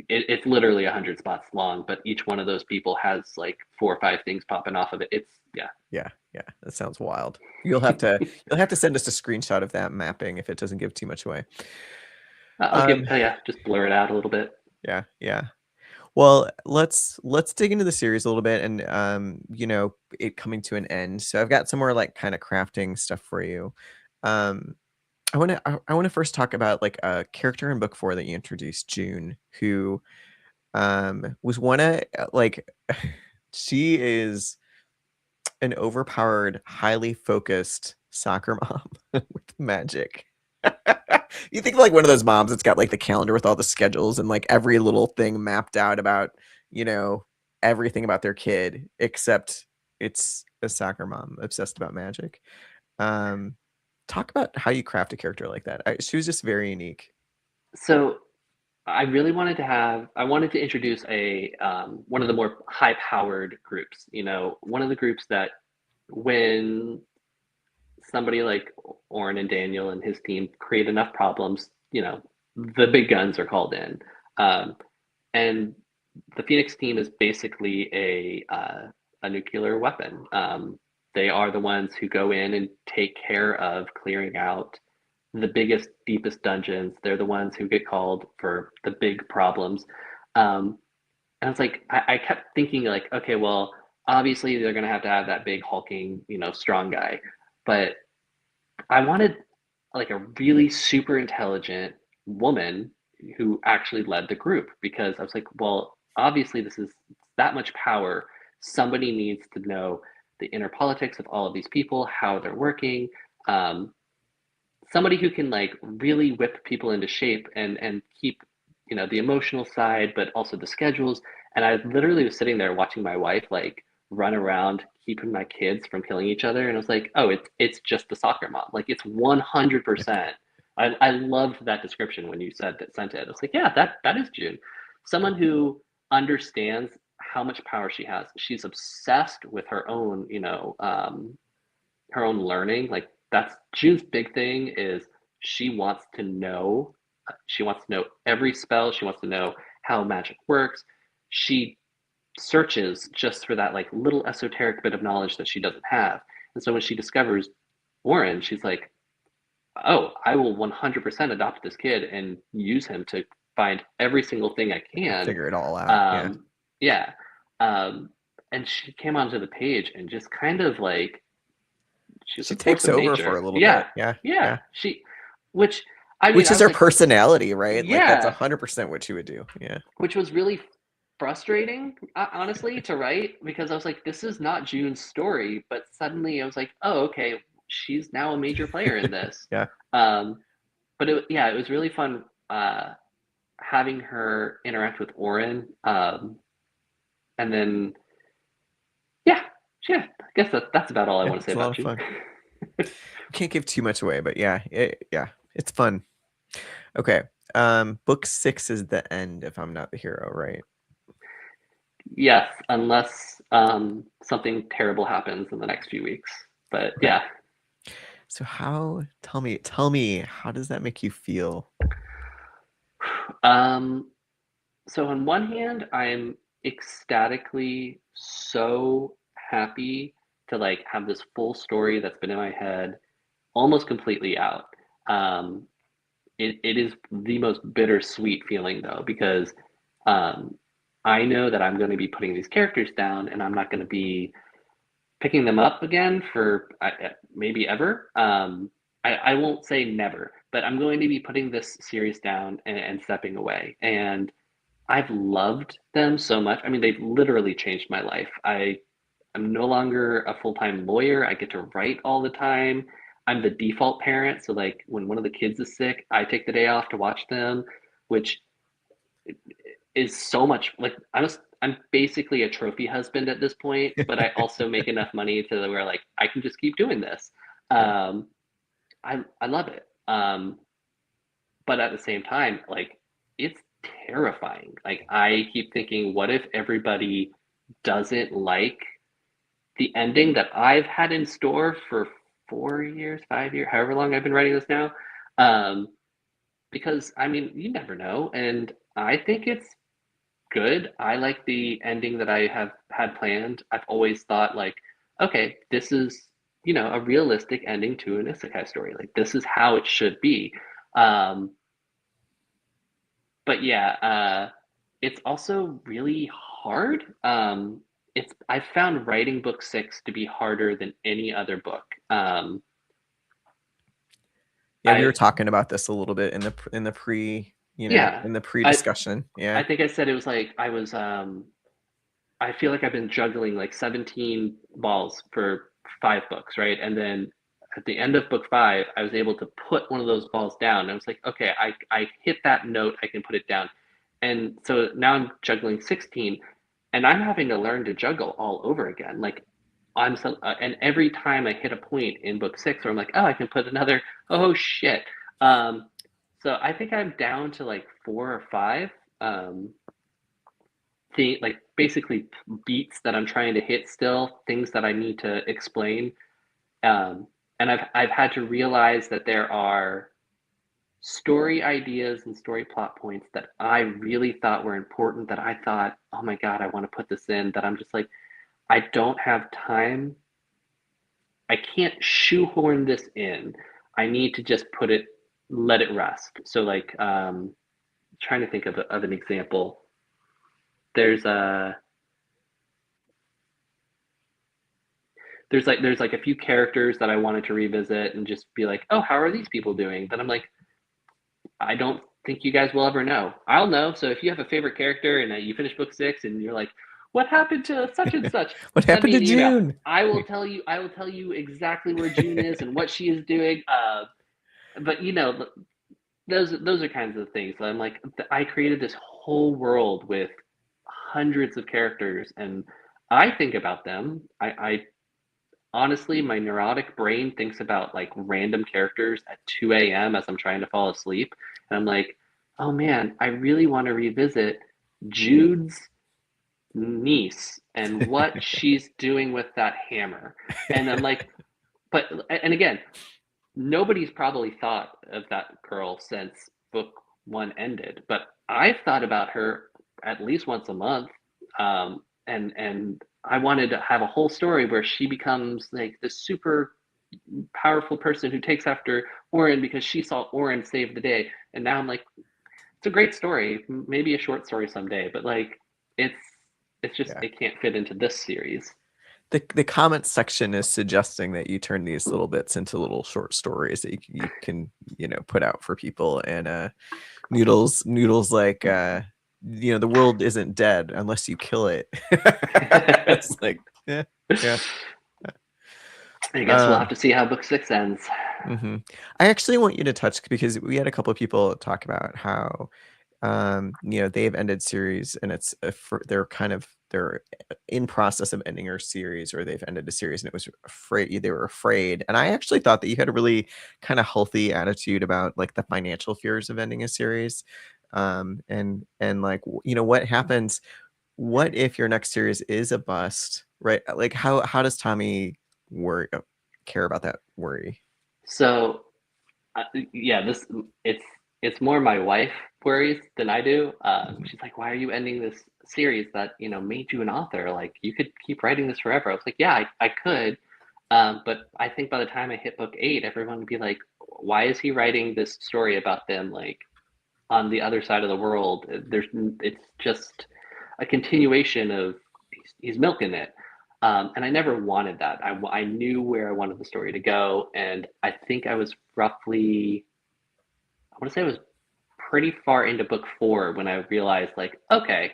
Speaker 3: it's literally 100 spots long, but each one of those people has like 4 or 5 things popping off of it. It's
Speaker 1: Yeah. That sounds wild. You'll have to send us a screenshot of that mapping if it doesn't give too much away.
Speaker 3: I'll give just blur it out a little bit.
Speaker 1: Yeah. Well, let's dig into the series a little bit, and it coming to an end. So I've got some more like kind of crafting stuff for you. I want to first talk about like a character in book 4 that you introduced, June, who was one of like she is an overpowered, highly focused soccer mom with magic. You think of like one of those moms that's got like the calendar with all the schedules and like every little thing mapped out about, everything about their kid, except it's a soccer mom obsessed about magic. Talk about how you craft a character like that. She was just very unique.
Speaker 3: So I really I wanted to introduce one of the more high-powered groups. One of the groups that when somebody like Oren and Daniel and his team create enough problems, the big guns are called in. And the Phoenix team is basically a nuclear weapon. They are the ones who go in and take care of clearing out the biggest, deepest dungeons. They're the ones who get called for the big problems. And it's like I kept thinking like, okay, well, obviously they're gonna have to have that big hulking, strong guy, but I wanted like a really super intelligent woman who actually led the group because I was like, well, obviously this is that much power. Somebody needs to know the inner politics of all of these people, how they're working. Um, Somebody who can like really whip people into shape and keep the emotional side, but also the schedules. And I literally was sitting there watching my wife like run around keeping my kids from killing each other, and I was like, oh, it's just the soccer mom. Like it's 100%. I loved that description when you sent it. I was like, yeah, that is June. Someone who understands how much power she has. She's obsessed with her own learning. Like that's June's big thing is she wants to know. She wants to know every spell. She wants to know how magic works. She searches just for that like little esoteric bit of knowledge that she doesn't have. And so when she discovers Warren, she's like, "Oh, I will 100% adopt this kid and use him to find every single thing I can."
Speaker 1: Figure it all out. Yeah.
Speaker 3: Yeah. Um, and she came onto the page and just kind of like she's
Speaker 1: She
Speaker 3: a force
Speaker 1: takes
Speaker 3: of
Speaker 1: over for a
Speaker 3: nature.
Speaker 1: little
Speaker 3: Yeah,
Speaker 1: bit. Yeah.
Speaker 3: yeah.
Speaker 1: Yeah.
Speaker 3: Which I mean,
Speaker 1: Which
Speaker 3: I
Speaker 1: is
Speaker 3: was
Speaker 1: her
Speaker 3: like,
Speaker 1: personality, right? Like that's
Speaker 3: yeah,
Speaker 1: 100% what she would do. Yeah.
Speaker 3: which was really frustrating, honestly, to write because I was like, this is not June's story. But suddenly I was like, oh, okay, she's now a major player in this.
Speaker 1: Yeah.
Speaker 3: But it was really fun having her interact with Oren. And then, yeah, yeah, I guess that's about all I
Speaker 1: Yeah,
Speaker 3: want to say
Speaker 1: it's a lot
Speaker 3: about
Speaker 1: of
Speaker 3: June.
Speaker 1: fun. Can't give too much away, but yeah, it's fun. Okay. Book 6 is the end if I'm not the hero, right?
Speaker 3: Yes, unless something terrible happens in the next few weeks. But
Speaker 1: Okay.
Speaker 3: yeah.
Speaker 1: So tell me, how does that make you feel?
Speaker 3: So on one hand, I'm ecstatically so happy to like have this full story that's been in my head almost completely out. Um, it is the most bittersweet feeling though, because um, I know that I'm going to be putting these characters down and I'm not going to be picking them up again for maybe ever. I won't say never, but I'm going to be putting this series down and stepping away. And I've loved them so much. I mean, they've literally changed my life. I'm no longer a full-time lawyer. I get to write all the time. I'm the default parent. So like when one of the kids is sick, I take the day off to watch them, which is so much like I'm basically a trophy husband at this point, but I also make enough money to where like I can just keep doing this.
Speaker 1: Yeah.
Speaker 3: I love it. But at the same time, like it's terrifying. Like I keep thinking, what if everybody doesn't like the ending that I've had in store for 4 years, 5 years, however long I've been writing this now? Um, because I mean, you never know, and I think it's good. I like the ending that I have had planned. I've always thought like, okay, this is, a realistic ending to an isekai story. Like this is how it should be. Um, but yeah, it's also really hard. I've found writing book 6 to be harder than any other book.
Speaker 1: Yeah, we
Speaker 3: I
Speaker 1: were talking about this a little bit in the pre,
Speaker 3: yeah,
Speaker 1: in the
Speaker 3: I
Speaker 1: pre-discussion.
Speaker 3: I
Speaker 1: Yeah.
Speaker 3: think I said it was like I feel like I've been juggling like 17 balls for 5 books, right? And then at the end of book 5, I was able to put one of those balls down. And I was like, okay, I hit that note, I can put it down. And so now I'm juggling 16, and I'm having to learn to juggle all over again. Like and every time I hit a point in book 6 where I'm like, oh, I can put another, oh shit. So I think I'm down to like 4 or 5 like basically beats that I'm trying to hit still, things that I need to explain. And I've had to realize that there are story ideas and story plot points that I really thought were important, that I thought, oh my God, I want to put this in, that I'm just like, I don't have time. I can't shoehorn this in. I need to just let it rest. So like, trying to think of an example. There's like a few characters that I wanted to revisit and just be like, oh, how are these people doing? Then I'm like, I don't think you guys will ever know. I'll know. So if you have a favorite character and you finish book 6 and you're like, what happened to such and such?
Speaker 1: What happened to June?
Speaker 3: I will tell you exactly where June is and what she is doing. But those are kinds of things. I'm like, I created this whole world with hundreds of characters, and I think about them. I honestly, my neurotic brain thinks about like random characters at 2 a.m. as I'm trying to fall asleep. And I'm like, oh man, I really want to revisit Jude's niece and what she's doing with that hammer. And I'm like, and again, nobody's probably thought of that girl since book 1 ended, but I've thought about her at least once a month. And I wanted to have a whole story where she becomes like this super powerful person who takes after Oren because she saw Oren save the day. And now I'm like, it's a great story, maybe a short story someday, but like it's just it can't fit into this series.
Speaker 1: The comment section is suggesting that you turn these little bits into little short stories that you can put out for people. And Noodles like the world isn't dead unless you kill it. It's like yeah.
Speaker 3: I guess we'll have to see how book 6 ends.
Speaker 1: Mm-hmm. I actually want you to touch, because we had a couple of people talk about how they've ended series and it's they're in process of ending a series, or they've ended a series and they were afraid. And I actually thought that you had a really kind of healthy attitude about like the financial fears of ending a series. And like, what happens, what if your next series is a bust, right? Like how does Tommy care about that worry?
Speaker 3: So yeah, it's more my wife worries than I do. She's like, why are you ending this series that made you an author? Like, you could keep writing this forever. I was like, yeah, I could, but I think by the time I hit book 8, everyone would be like, why is he writing this story about them like on the other side of the world? It's just a continuation of he's milking it. And I never wanted that. I knew where I wanted the story to go, and I think I was roughly, I want to say I was pretty far into book 4 when I realized, like, okay,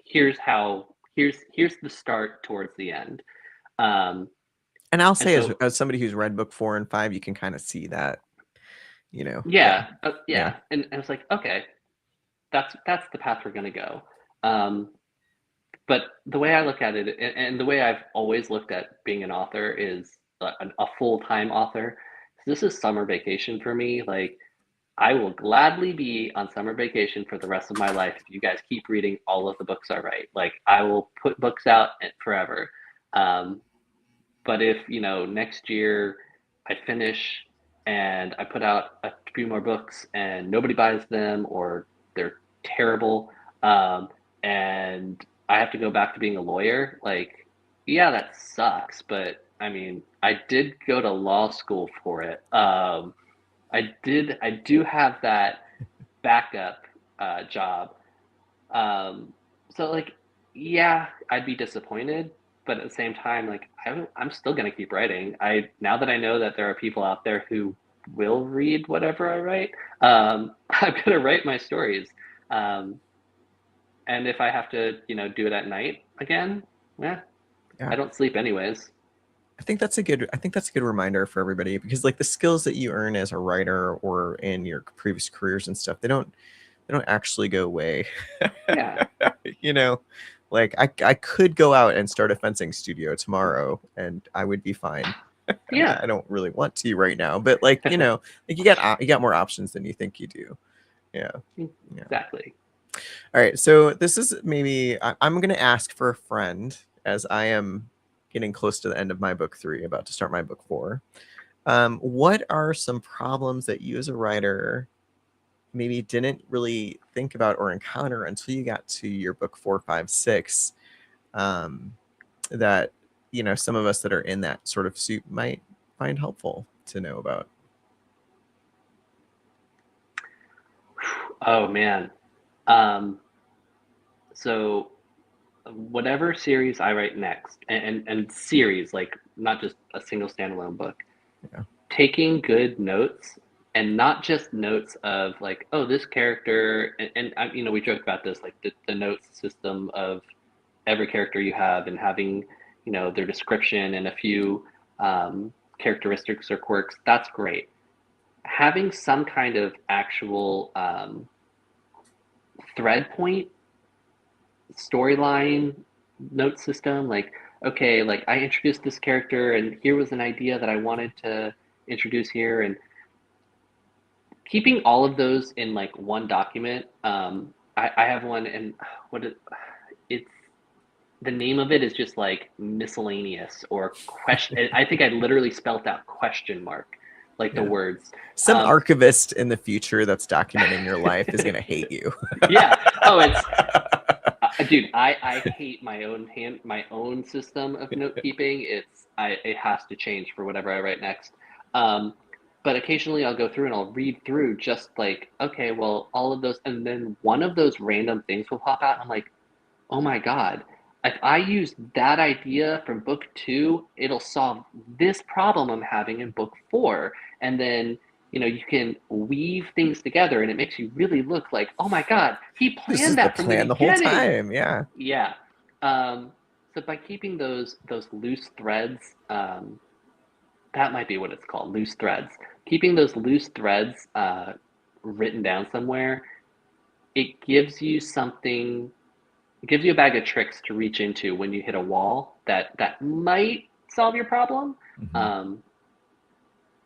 Speaker 3: here's the start towards the end.
Speaker 1: And I'll say, as somebody who's read book 4 and 5, you can kind of see that,
Speaker 3: Yeah. And I was like, okay, that's the path we're gonna go. But the way I look at it, and the way I've always looked at being an author, is a full-time author. So this is summer vacation for me. Like, I will gladly be on summer vacation for the rest of my life if you guys keep reading all of the books I write. Like, I will put books out forever. But if, next year I finish and I put out a few more books and nobody buys them, or they're terrible, and I have to go back to being a lawyer, like, yeah, that sucks. But I mean, I did go to law school for it. I do have that backup job. So like, yeah, I'd be disappointed, but at the same time, like, I'm still gonna keep writing. Now that I know that there are people out there who will read whatever I write, I'm gonna write my stories. And if I have to, do it at night again, I don't sleep anyways.
Speaker 1: I think that's a good reminder for everybody, because like the skills that you earn as a writer or in your previous careers and stuff, they don't actually go away.
Speaker 3: Yeah.
Speaker 1: You know, like I could go out and start a fencing studio tomorrow and I would be fine.
Speaker 3: Yeah.
Speaker 1: I don't really want to right now, but like, you know, like you got more options than you think you do. Yeah. Yeah.
Speaker 3: Exactly.
Speaker 1: All right. So this is maybe I'm going to ask for a friend, as I am getting close to the end of my book 3, about to start my book 4. What are some problems that you as a writer maybe didn't really think about or encounter until you got to your book 4, 5, 6, that, you know, some of us that are in that sort of suit might find helpful to know about?
Speaker 3: Oh man. Um, so whatever series I write next, and series, like not just a single standalone book,
Speaker 1: Yeah.
Speaker 3: taking good notes, and not just notes of like, oh, this character, and you know, we joke about this, like the notes system of every character you have, and having, you know, their description and a few characteristics or quirks. That's great. Having some kind of actual thread point storyline note system, like, okay, like I introduced this character and here was an idea that I wanted to introduce here, and keeping all of those in like one document. I have one, and it's, the name of it is just like miscellaneous or question. I think I literally spelt out question mark, like the
Speaker 1: Yeah.
Speaker 3: words.
Speaker 1: Some archivist in the future that's documenting your life is going to hate you.
Speaker 3: Yeah. Oh, it's dude. I hate my own system of note keeping. It has to change for whatever I write next. Um, but occasionally I'll go through and I'll read through just like, okay, well, all of those, and then one of those random things will pop out. And I'm like, oh my God, if I use that idea from book 2, it'll solve this problem I'm having in book 4. And then, you know, you can weave things together and it makes you really look like, oh my God, he
Speaker 1: This is
Speaker 3: planned
Speaker 1: the
Speaker 3: that from the
Speaker 1: plan the whole
Speaker 3: beginning.
Speaker 1: time. Yeah.
Speaker 3: Yeah. So by keeping those loose threads, that might be what it's called, loose threads. Keeping those loose threads written down somewhere, it gives you something, it gives you a bag of tricks to reach into when you hit a wall that might solve your problem.
Speaker 1: Mm-hmm.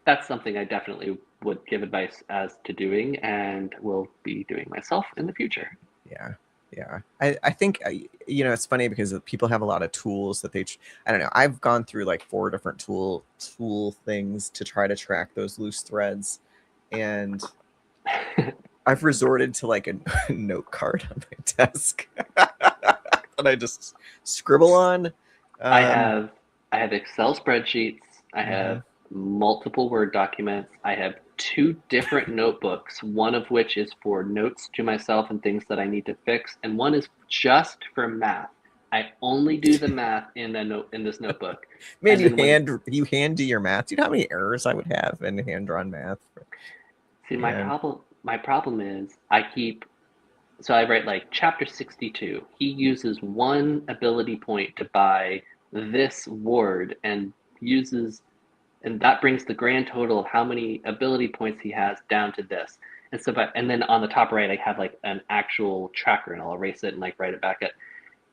Speaker 3: That's something I definitely would give advice as to doing, and will be doing myself in the future.
Speaker 1: Yeah. Yeah. I think, you know, it's funny because people have a lot of tools that I don't know. I've gone through like 4 different tool things to try to track those loose threads. And I've resorted to like a note card on my desk that I just scribble on.
Speaker 3: I have Excel spreadsheets. I have
Speaker 1: Mm-hmm.
Speaker 3: multiple Word documents. I have 2 different notebooks, one of which is for notes to myself and things that I need to fix, and one is just for math. I only do the math in this notebook.
Speaker 1: Man,
Speaker 3: And
Speaker 1: you hand do your math. Do you know how many errors I would have in hand-drawn math?
Speaker 3: see,
Speaker 1: And
Speaker 3: my problem is so I write like chapter 62. He uses 1 ability point to buy this ward, and that brings the grand total of how many ability points he has down to this. And then on the top right, I have like an actual tracker, and I'll erase it and like write it back at.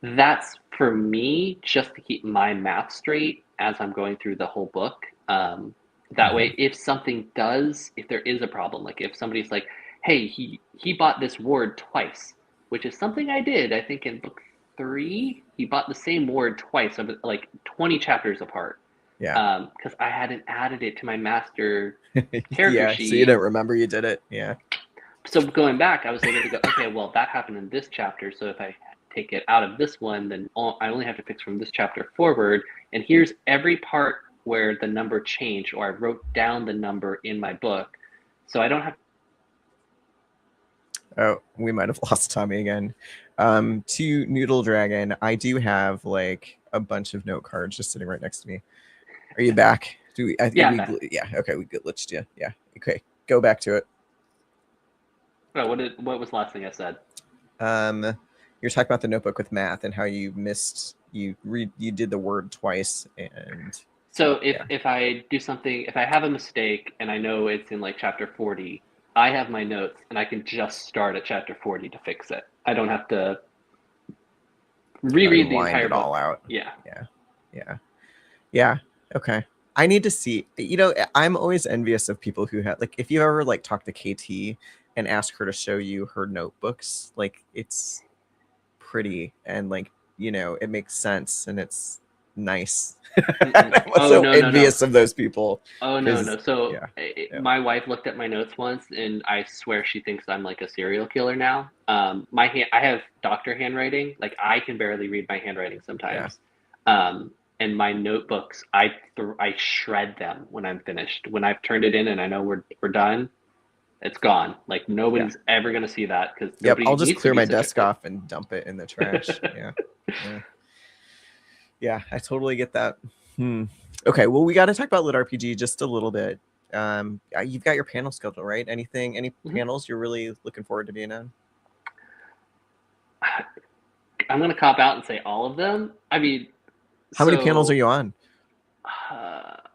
Speaker 3: That's for me just to keep my math straight as I'm going through the whole book. That way, if there is a problem, like if somebody's like, hey, he bought this ward twice, which is something I did, I think in book 3, he bought the same ward twice, like 20 chapters apart.
Speaker 1: yeah.
Speaker 3: Because I hadn't added it to my master character
Speaker 1: Yeah,
Speaker 3: sheet.
Speaker 1: so you don't remember you did it. Yeah.
Speaker 3: So going back, I was able to go, okay, well, that happened in this chapter. So if I take it out of this one, then I only have to fix from this chapter forward. And here's every part where the number changed, or I wrote down the number in my book. So I don't have.
Speaker 1: Oh, we might have lost Tommy again. To Noodle Dragon, I do have like a bunch of note cards just sitting right next to me. Are you back?
Speaker 3: Yeah.
Speaker 1: Yeah. Okay, we glitched you. Yeah. Okay, go back to it.
Speaker 3: Oh, what was the last thing I said?
Speaker 1: You're talking about the notebook with math and how you did the word twice, and
Speaker 3: So if I do something, if I have a mistake and I know it's in like chapter 40, I have my notes and I can just start at chapter 40 to fix it. I don't have to reread the
Speaker 1: Unwind
Speaker 3: entire
Speaker 1: it all
Speaker 3: book.
Speaker 1: out.
Speaker 3: Yeah.
Speaker 1: Yeah. Okay. I need to see, I'm always envious of people who have, like, if you ever like talk to KT and ask her to show you her notebooks, like, it's pretty and like, it makes sense and it's nice. I'm
Speaker 3: Oh
Speaker 1: so
Speaker 3: no.
Speaker 1: envious of those people.
Speaker 3: Oh no. So
Speaker 1: Yeah.
Speaker 3: my wife looked at my notes once, and I swear she thinks I'm like a serial killer now. I have doctor handwriting. Like I can barely read my handwriting
Speaker 1: Yeah.
Speaker 3: sometimes. And my notebooks, I shred them when I'm finished. When I've turned it in and I know we're done, it's gone. Like nobody's ever gonna see that because
Speaker 1: Yep.
Speaker 3: nobody
Speaker 1: I'll just
Speaker 3: needs to
Speaker 1: clear
Speaker 3: be
Speaker 1: my
Speaker 3: such a
Speaker 1: desk
Speaker 3: kid.
Speaker 1: off and dump it in the trash. Yeah, I totally get that. Okay, well, we got to talk about Lit RPG just a little bit. You've got your panel schedule, right? Any panels you're really looking forward to being on?
Speaker 3: I'm gonna cop out and say all of them. I mean,
Speaker 1: How many panels are you on?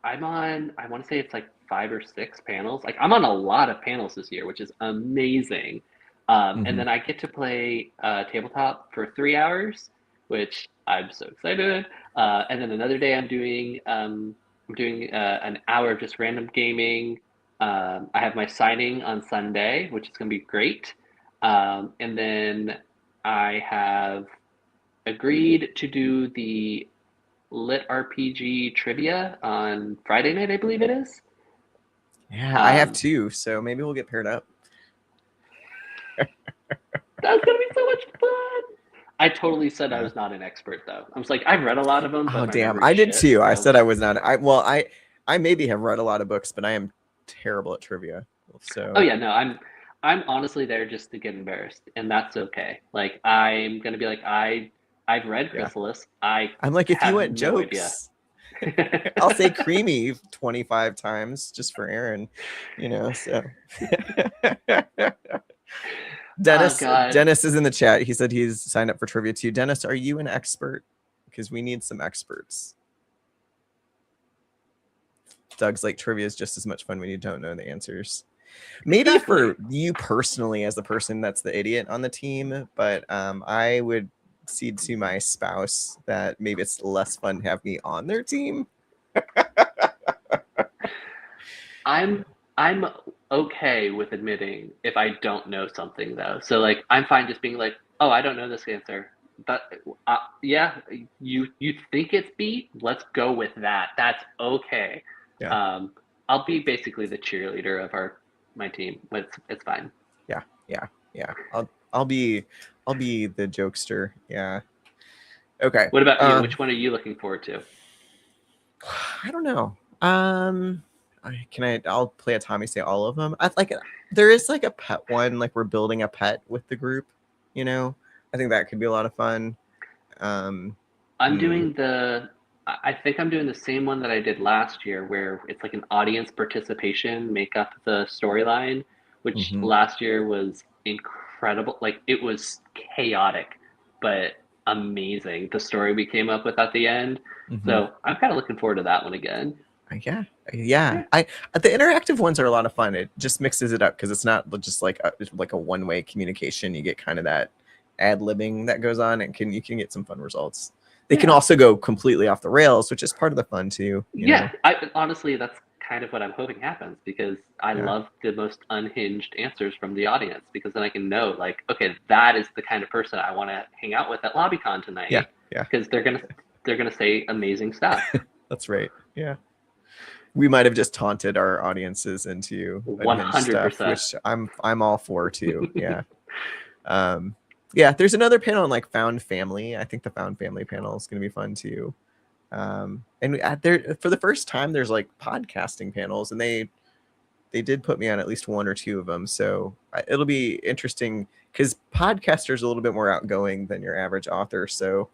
Speaker 3: I'm on, I want to say it's like 5 or 6 panels. Like I'm on a lot of panels this year, which is amazing. And then I get to play tabletop for 3 hours, which I'm so excited. And then another day I'm doing an hour of just random gaming. I have my signing on Sunday, which is going to be great. And then I have agreed to do the Lit RPG trivia on Friday night, I believe it is.
Speaker 1: Yeah, I have two, so maybe we'll get paired up.
Speaker 3: That's gonna be so much fun. I totally said I was not an expert though. I was like, I've read a lot of them, but
Speaker 1: Oh
Speaker 3: my
Speaker 1: damn,
Speaker 3: memory's
Speaker 1: I did
Speaker 3: shit,
Speaker 1: too.
Speaker 3: so.
Speaker 1: I said I was not. I maybe have read a lot of books, but I am terrible at trivia. So.
Speaker 3: Oh yeah, no, I'm honestly there just to get embarrassed, and that's okay. Like I'm gonna be like I've read Chrysalis. I'm
Speaker 1: like, if you
Speaker 3: have
Speaker 1: went
Speaker 3: no idea.
Speaker 1: jokes, I'll say creamy 25 times just for Aaron, so. Dennis is in the chat. He said he's signed up for trivia too. Dennis, are you an expert? Because we need some experts. Doug's like, trivia is just as much fun when you don't know the answers. Maybe for you personally as the person that's the idiot on the team, but I would cede to my spouse that maybe it's less fun to have me on their team.
Speaker 3: I'm okay with admitting if I don't know something though. So like I'm fine just being like, oh, I don't know this answer. But yeah, you think it's B? Let's go with that. That's okay.
Speaker 1: Yeah.
Speaker 3: I'll be basically the cheerleader of my team. It's fine.
Speaker 1: Yeah. I'll be the jokester. Yeah. Okay.
Speaker 3: What about you? Which one are you looking forward to?
Speaker 1: I don't know. I'll play a Tommy say all of them. There is like a pet one, like we're building a pet with the group, I think that could be a lot of fun.
Speaker 3: I'm doing I think I'm doing the same one that I did last year, where it's like an audience participation, make up the storyline, which last year was incredible. Like it was chaotic, but amazing. The story we came up with at the end. So I'm kind of looking forward to that one again.
Speaker 1: Yeah. The interactive ones are a lot of fun. It just mixes it up because it's not just like a one-way communication. You get kind of that ad-libbing that goes on, and you can get some fun results. They can also go completely off the rails, which is part of the fun too. You know?
Speaker 3: Honestly, that's kind of what I'm hoping happens, because I love the most unhinged answers from the audience, because then I can know like, okay, that is the kind of person I want to hang out with at LobbyCon tonight.
Speaker 1: Yeah.
Speaker 3: Because they're gonna say amazing stuff.
Speaker 1: That's right. Yeah. We might have just taunted our audiences into
Speaker 3: 100%,
Speaker 1: stuff, which I'm all for too. Yeah. Yeah, there's another panel on like found family. I think the found family panel is going to be fun too. And there, for the first time, there's like podcasting panels, and they did put me on at least one or two of them. So it'll be interesting because podcasters are a little bit more outgoing than your average author. So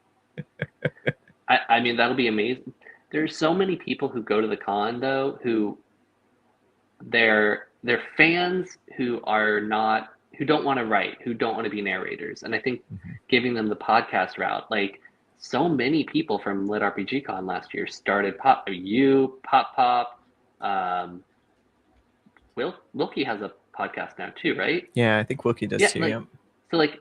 Speaker 3: I mean, that'll be amazing. There's so many people who go to the con though, who they're fans who don't want to write, who don't want to be narrators. And I think giving them the podcast route, like so many people from Lit RPG Con last year started Pop Pop. Wilkie has a podcast now too, right?
Speaker 1: Yeah, I think Wilkie does
Speaker 3: Yeah,
Speaker 1: too.
Speaker 3: like
Speaker 1: Yeah,
Speaker 3: so like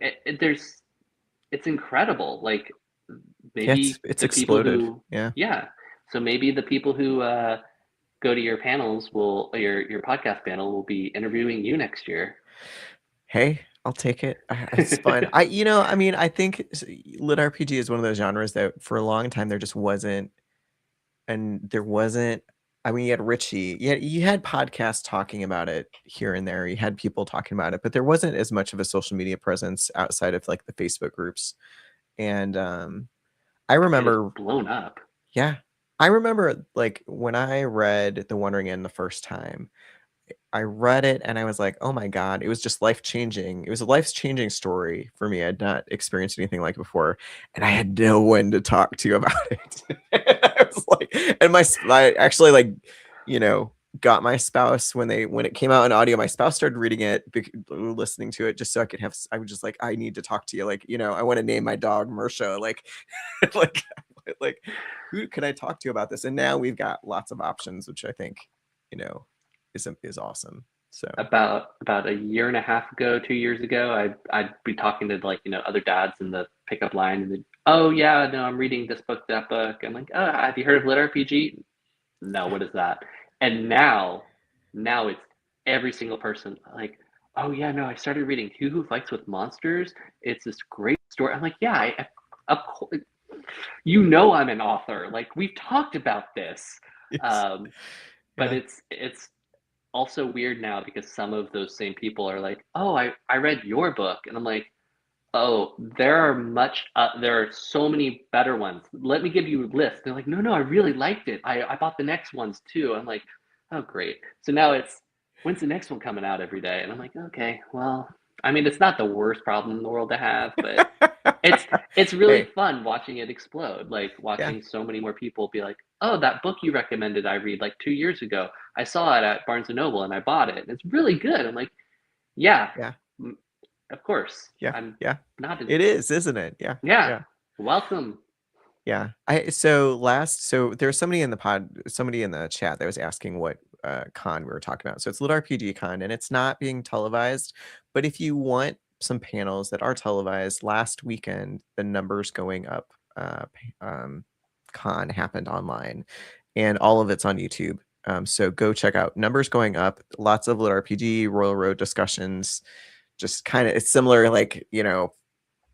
Speaker 3: it's incredible. Like
Speaker 1: yeah,
Speaker 3: maybe
Speaker 1: it's
Speaker 3: the people
Speaker 1: exploded.
Speaker 3: who
Speaker 1: Yeah.
Speaker 3: yeah. So maybe the people who go to your panels your podcast panel will be interviewing you next year.
Speaker 1: Hey, I'll take it. It's fun. I mean, I think lit RPG is one of those genres that for a long time there just wasn't, and there wasn't. I mean, you had Richie, you had podcasts talking about it here and there. You had people talking about it, but there wasn't as much of a social media presence outside of like the Facebook groups. And I
Speaker 3: And it's
Speaker 1: remember,
Speaker 3: blown up.
Speaker 1: yeah, I remember like when I read The Wandering Inn the first time. I read it and I was like, oh my God, it was just life changing. It was a life changing story for me. I'd not experienced anything like it before. And I had no one to talk to about it. I was like, and I actually like, got my spouse when it came out in audio, my spouse started reading it, listening to it just so I was just like, I need to talk to you. Like, I want to name my dog Mersha. Like, like, like, who can I talk to about this? And now we've got lots of options, which I think, you know, is awesome. So
Speaker 3: About a year and a half ago, 2 years ago, I'd be talking to like other dads in the pickup line, and oh yeah, no, I'm reading this book, that book. I'm like, oh, have you heard of Lit RPG? No, what is that? And now it's every single person like, oh yeah, no, I started reading Who Fights with Monsters. It's this great story. I'm like, yeah, of course, I'm an author. Like we've talked about this.
Speaker 1: yes.
Speaker 3: Um, but
Speaker 1: Yeah.
Speaker 3: it's also weird now because some of those same people are like, oh, I read your book, and I'm like, oh, there are so many better ones. Let me give you a list. They're like, no, I really liked it. I bought the next ones too. I'm like, oh, great. So now it's, when's the next one coming out every day? And I'm like, okay, well, I mean, it's not the worst problem in the world to have, but it's it's really
Speaker 1: Hey,
Speaker 3: fun watching it explode. Like
Speaker 1: yeah,
Speaker 3: watching so many more people be like, oh, that book you recommended I read like 2 years ago. I saw it at Barnes and Noble and I bought it. And it's really good. I'm like, yeah,
Speaker 1: yeah,
Speaker 3: of course.
Speaker 1: yeah,
Speaker 3: I'm
Speaker 1: yeah.
Speaker 3: not in,
Speaker 1: It is, isn't it? Yeah,
Speaker 3: yeah,
Speaker 1: yeah,
Speaker 3: welcome.
Speaker 1: yeah. So there's somebody in the chat that was asking what con we were talking about. So it's Lit RPG Con, and it's not being televised. But if you want some panels that are televised, last weekend the Numbers Going Up con happened online, and all of it's on YouTube. So go check out Numbers Going Up. Lots of Lit RPG, Royal Road discussions. Just kind of, it's similar, like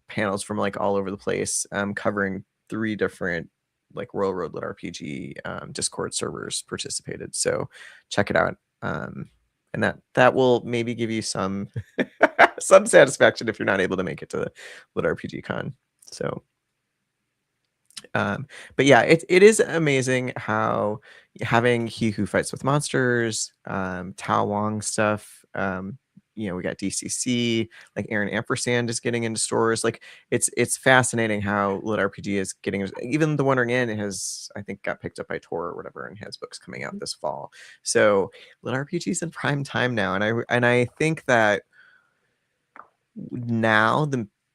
Speaker 1: panels from like all over the place, covering 3 different like Royal Road Lit RPG Discord servers participated. So check it out. And that will maybe give you some some satisfaction if you're not able to make it to the Lit RPG Con. So but yeah, it is amazing how having He Who Fights with Monsters, Tao Wong stuff, we got DCC, like Aaron Ampersand is getting into stores. Like it's fascinating how Lit RPG is getting, even The Wandering Inn has, I think, got picked up by Tor or whatever and has books coming out this fall. So Lit RPG is in prime time now, and I think that now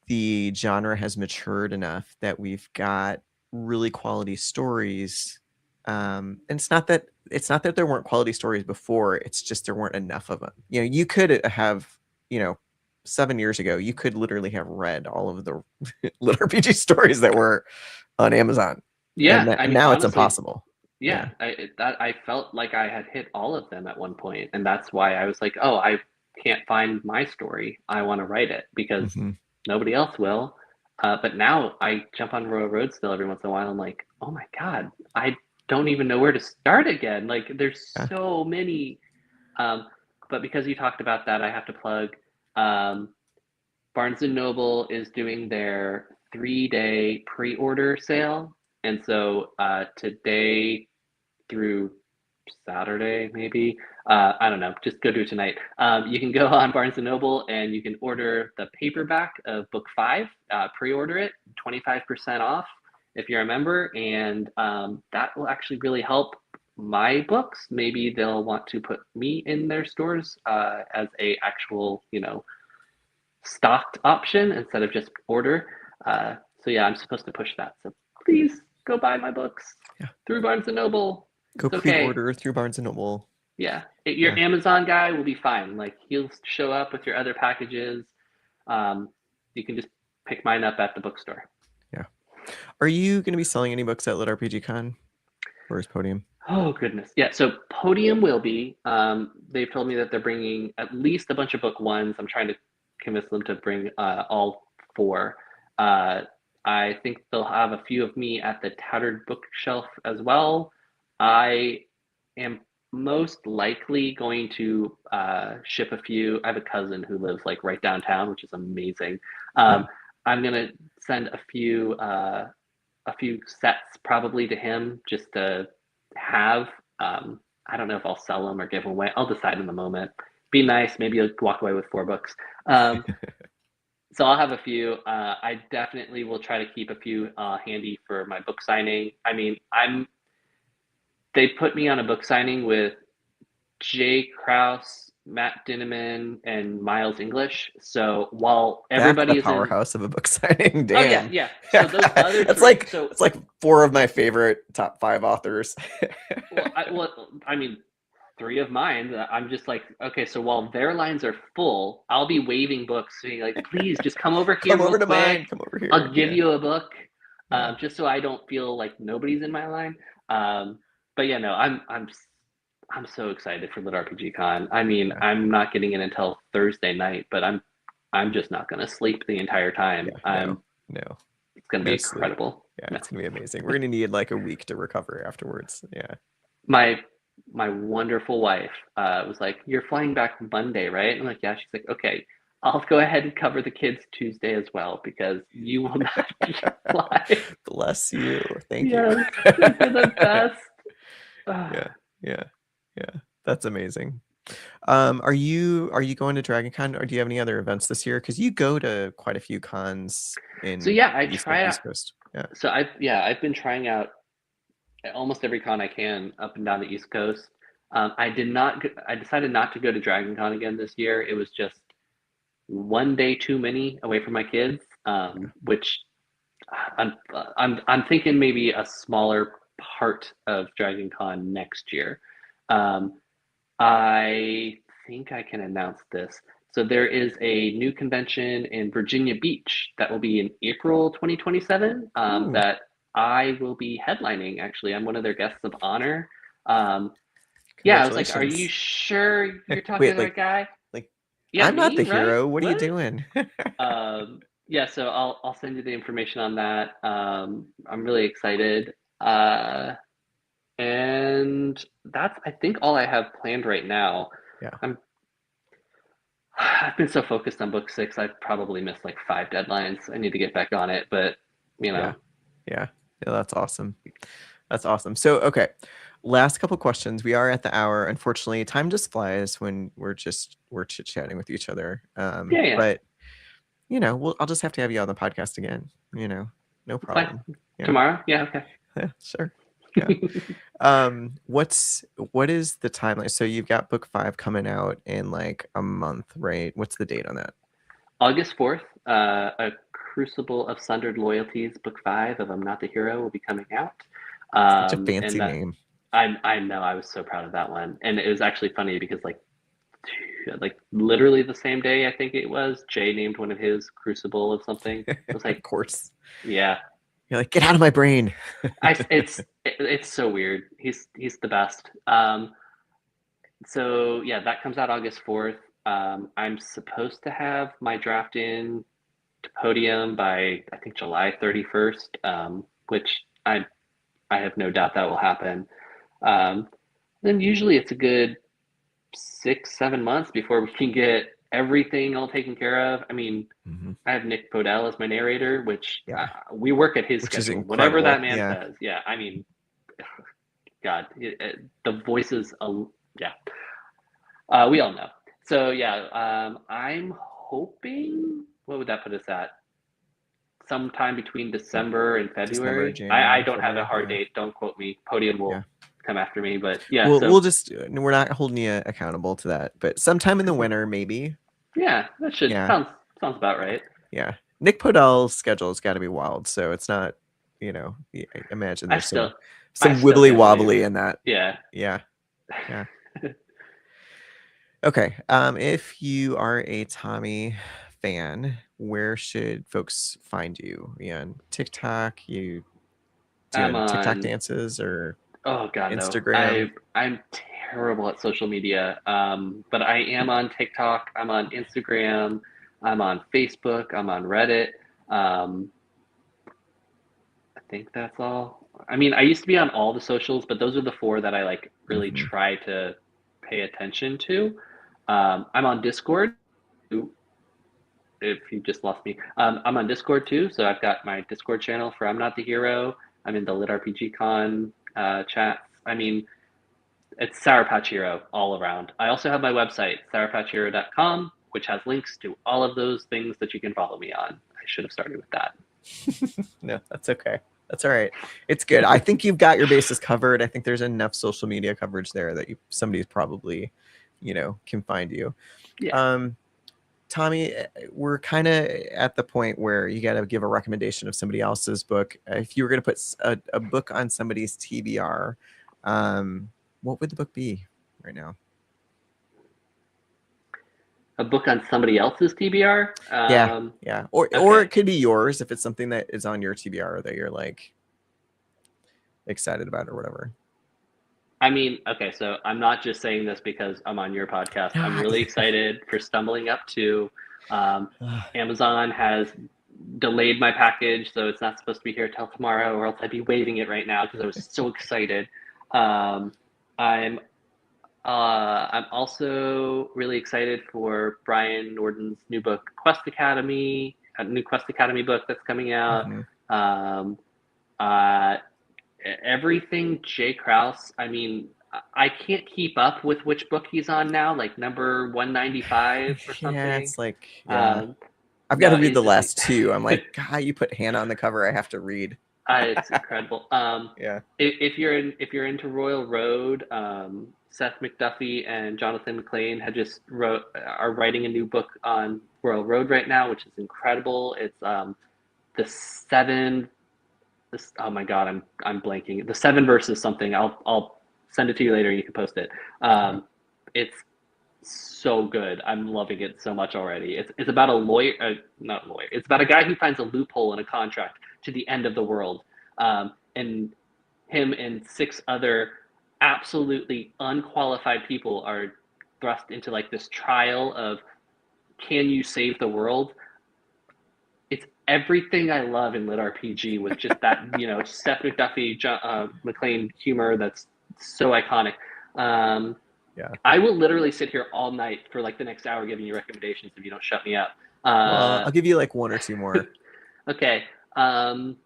Speaker 1: the genre has matured enough that we've got really quality stories. And it's not that there weren't quality stories before, it's just there weren't enough of them. You could have, 7 years ago, you could literally have read all of the Lit RPG stories that were on Amazon.
Speaker 3: Yeah, I
Speaker 1: And
Speaker 3: mean,
Speaker 1: now it's
Speaker 3: honestly,
Speaker 1: impossible.
Speaker 3: yeah, I felt like I had hit all of them at one point, and that's why I was like, oh, I can't find my story. I want to write it because
Speaker 1: Mhm.
Speaker 3: nobody else will. But now I jump on Royal Road still every once in a while. I'm like, oh my God, I don't even know where to start again. Like, there's
Speaker 1: Yeah.
Speaker 3: so many. Um, but because you talked about that, I have to plug. Um, Barnes and Noble is doing their 3-day pre-order sale, and so today through Saturday, maybe. I don't know. Just go do it tonight. You can go on Barnes and Noble and you can order the paperback of book 5. Pre-order it, 25% off if you're a member, and that will actually really help my books. Maybe they'll want to put me in their stores as a actual, stocked option instead of just order. So yeah, I'm supposed to push that. So please go buy my books through Barnes & Noble.
Speaker 1: Go
Speaker 3: It's okay.
Speaker 1: pre-order through Barnes & Noble.
Speaker 3: Yeah. Your Amazon guy will be fine. Like, he'll show up with your other packages. You can just pick mine up at the bookstore.
Speaker 1: Yeah. Are you going to be selling any books at Lit RPG Con? Or is Podium?
Speaker 3: Oh, goodness. Yeah, so Podium will be. They've told me that they're bringing at least a bunch of book ones. I'm trying to convince them to bring all 4. I think they'll have a few of me at the Tattered Bookshelf as well. I am most likely going to ship a few. I have a cousin who lives like right downtown, which is amazing. I'm going to send a few sets probably to him just to have. I don't know if I'll sell them or give them away. I'll decide in the moment. Be nice. Maybe I'll walk away with 4 books. So I'll have a few. I definitely will try to keep a few handy for my book signing. I mean, they put me on a book signing with Jay Krause, Matt Dinneman, and Miles English. So while everybody is
Speaker 1: powerhouse of a book signing, damn.
Speaker 3: Oh yeah. So those other
Speaker 1: it's
Speaker 3: three,
Speaker 1: it's like 4 of my favorite top 5 authors.
Speaker 3: I mean, 3 of mine. I'm just like, okay. So while their lines are full, I'll be waving books, saying like, please just come over here.
Speaker 1: Come over to mine. Come over here.
Speaker 3: I'll give you a book, just so I don't feel like nobody's in my line. But yeah, no, I'm so excited for Lit RPG Con. I mean, I'm not getting in until Thursday night, but I'm just not going to sleep the entire time.
Speaker 1: No.
Speaker 3: It's going to be incredible.
Speaker 1: Yeah, it's going to be amazing. We're going to need like a week to recover afterwards. Yeah.
Speaker 3: My wonderful wife was like, "You're flying back Monday, right?" I'm like, "Yeah." She's like, "Okay, I'll go ahead and cover the kids Tuesday as well because you will not be flying."
Speaker 1: Bless you. Thank you.
Speaker 3: You're the best.
Speaker 1: Yeah. That's amazing. Are you going to Dragon Con, or do you have any other events this year? Because you go to quite a few cons in East Coast. Yeah.
Speaker 3: So I've been trying out almost every con I can up and down the East Coast. I decided not to go to Dragon Con again this year. It was just one day too many away from my kids, which I'm thinking maybe a smaller part of Dragon Con next year. I think I can announce this. So there is a new convention in Virginia Beach that will be in April 2027 that I will be headlining. Actually, I'm one of their guests of honor. Yeah, I was like, "Are you sure you're talking to that guy?"
Speaker 1: Like, yeah, I'm not the hero. What are you doing?
Speaker 3: Yeah, so I'll send you the information on that. I'm really excited. And that's, I think, all I have planned right now.
Speaker 1: Yeah.
Speaker 3: I've been so focused on book 6, I've probably missed like 5 deadlines. I need to get back on it, but
Speaker 1: Yeah, that's awesome. So, okay, last couple questions. We are at the hour. Unfortunately, time just flies when we're chit-chatting with each other. But I'll just have to have you on the podcast again. No problem.
Speaker 3: Tomorrow? Yeah, okay.
Speaker 1: Yeah, sure. Yeah. What is the timeline? So you've got book 5 coming out in like a month, right? What's the date on that?
Speaker 3: August 4th. A Crucible of Sundered Loyalties, book 5 of I'm Not the Hero will be coming out.
Speaker 1: Such a fancy name.
Speaker 3: I know. I was so proud of that one, and it was actually funny because like literally the same day, I think it was, Jay named one of his Crucible of something. I was like,
Speaker 1: of course.
Speaker 3: Yeah.
Speaker 1: You're like, get out of my brain.
Speaker 3: It's so weird. He's the best. So yeah, that comes out August 4th. I'm supposed to have my draft in to Podium by I think July 31st, which I have no doubt that will happen. Then usually it's a good 6-7 months before we can get everything all taken care of. I mean, I have Nick Podell as my narrator, which we work at his schedule. Whatever that man says. Yeah, I mean, God, the voices. We all know. So yeah, I'm hoping. What would that put us at? Sometime between December and February. I don't have a hard date. Don't quote me. Podium will come after me, but yeah.
Speaker 1: We're not holding you accountable to that, but sometime in the winter, maybe.
Speaker 3: Yeah, that sounds about right.
Speaker 1: Yeah, Nick Podell's schedule has got to be wild, so it's not you know, I imagine
Speaker 3: I
Speaker 1: there's
Speaker 3: still,
Speaker 1: some
Speaker 3: I still
Speaker 1: wibbly
Speaker 3: can't believe.
Speaker 1: wobbly in that.
Speaker 3: Yeah.
Speaker 1: Yeah. Yeah. Okay. If you are a Tommy fan, where should folks find you? You on TikTok? You
Speaker 3: I'm
Speaker 1: doing TikTok
Speaker 3: on.
Speaker 1: dances or
Speaker 3: Oh God, no.
Speaker 1: Instagram?
Speaker 3: I'm terrible at social media. But I am on TikTok. I'm on Instagram. I'm on Facebook. I'm on Reddit. Um, I think that's all. I mean, I used to be on all the socials, but those are the four that I like really
Speaker 1: Mhm.
Speaker 3: try to pay attention to. I'm on Discord. If you just lost me, I'm on Discord too. So I've got my Discord channel for I'm Not the Hero. I'm in the Lit RPG Con chats. I mean, it's SourPatchHero all around. I also have my website, SourPatchHero.com, which has links to all of those things that you can follow me on. I should have started with that.
Speaker 1: No, that's okay. That's all right. It's good. I think you've got your bases covered. I think there's enough social media coverage there that somebody's probably, can find you.
Speaker 3: Yeah.
Speaker 1: Tommy, we're kind of at the point where you got to give a recommendation of somebody else's book. If you were going to put a book on somebody's TBR, what would the book be right now?
Speaker 3: A book on somebody else's TBR?
Speaker 1: Yeah. Or
Speaker 3: Okay.
Speaker 1: it could be yours if it's something that is on your TBR that you're like excited about or whatever.
Speaker 3: I mean, okay, so I'm not just saying this because I'm on your podcast. I'm really excited for Stumbling Up to. Amazon has delayed my package, so it's not supposed to be here till tomorrow, or else I'd be waving it right now because I was so excited. I'm I'm also really excited for Brian Norden's new book, Quest Academy, a new Quest Academy book that's coming out.
Speaker 1: Mm-hmm.
Speaker 3: Uh, Everything Jay Krause. I mean, I can't keep up with which book he's on now, like number 195 or
Speaker 1: Yeah,
Speaker 3: something.
Speaker 1: it's like, yeah. I've got
Speaker 3: No,
Speaker 1: to read the last two. I'm like, God, you put Hannah on the cover. I have to read.
Speaker 3: it's incredible.
Speaker 1: Yeah.
Speaker 3: If you're into Royal Road, Seth McDuffie and Jonathan McLean are writing a new book on Royal Road right now, which is incredible. It's the seven. This, oh my God, I'm blanking. The seven verses something. I'll send it to you later. You can post it. It's so good. I'm loving it so much already. It's about a lawyer, not lawyer. It's about a guy who finds a loophole in a contract to the end of the world, and him and six other absolutely unqualified people are thrust into like this trial of can you save the world? It's everything I love in lit RPG with just that Seth McDuffie, McLean humor that's so iconic.
Speaker 1: Yeah.
Speaker 3: I will literally sit here all night for like the next hour giving you recommendations if you don't shut me up.
Speaker 1: Well, I'll give you like one or two more.
Speaker 3: Okay.
Speaker 1: I'm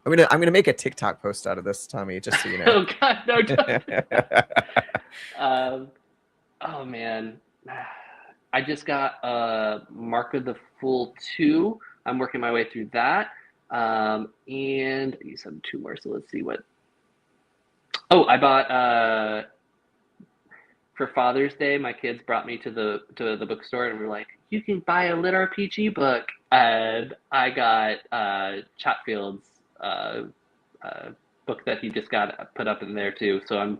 Speaker 1: gonna make a TikTok post out of this, Tommy, just so you know.
Speaker 3: Oh God, no! Oh man, I just got Mark of the Fool 2. I'm working my way through that, and you said two more. So let's see what. Oh, I bought for Father's Day. My kids brought me to the bookstore and were like, "You can buy a lit RPG book," and I got Chatfield's book that he just got put up in there too. So I'm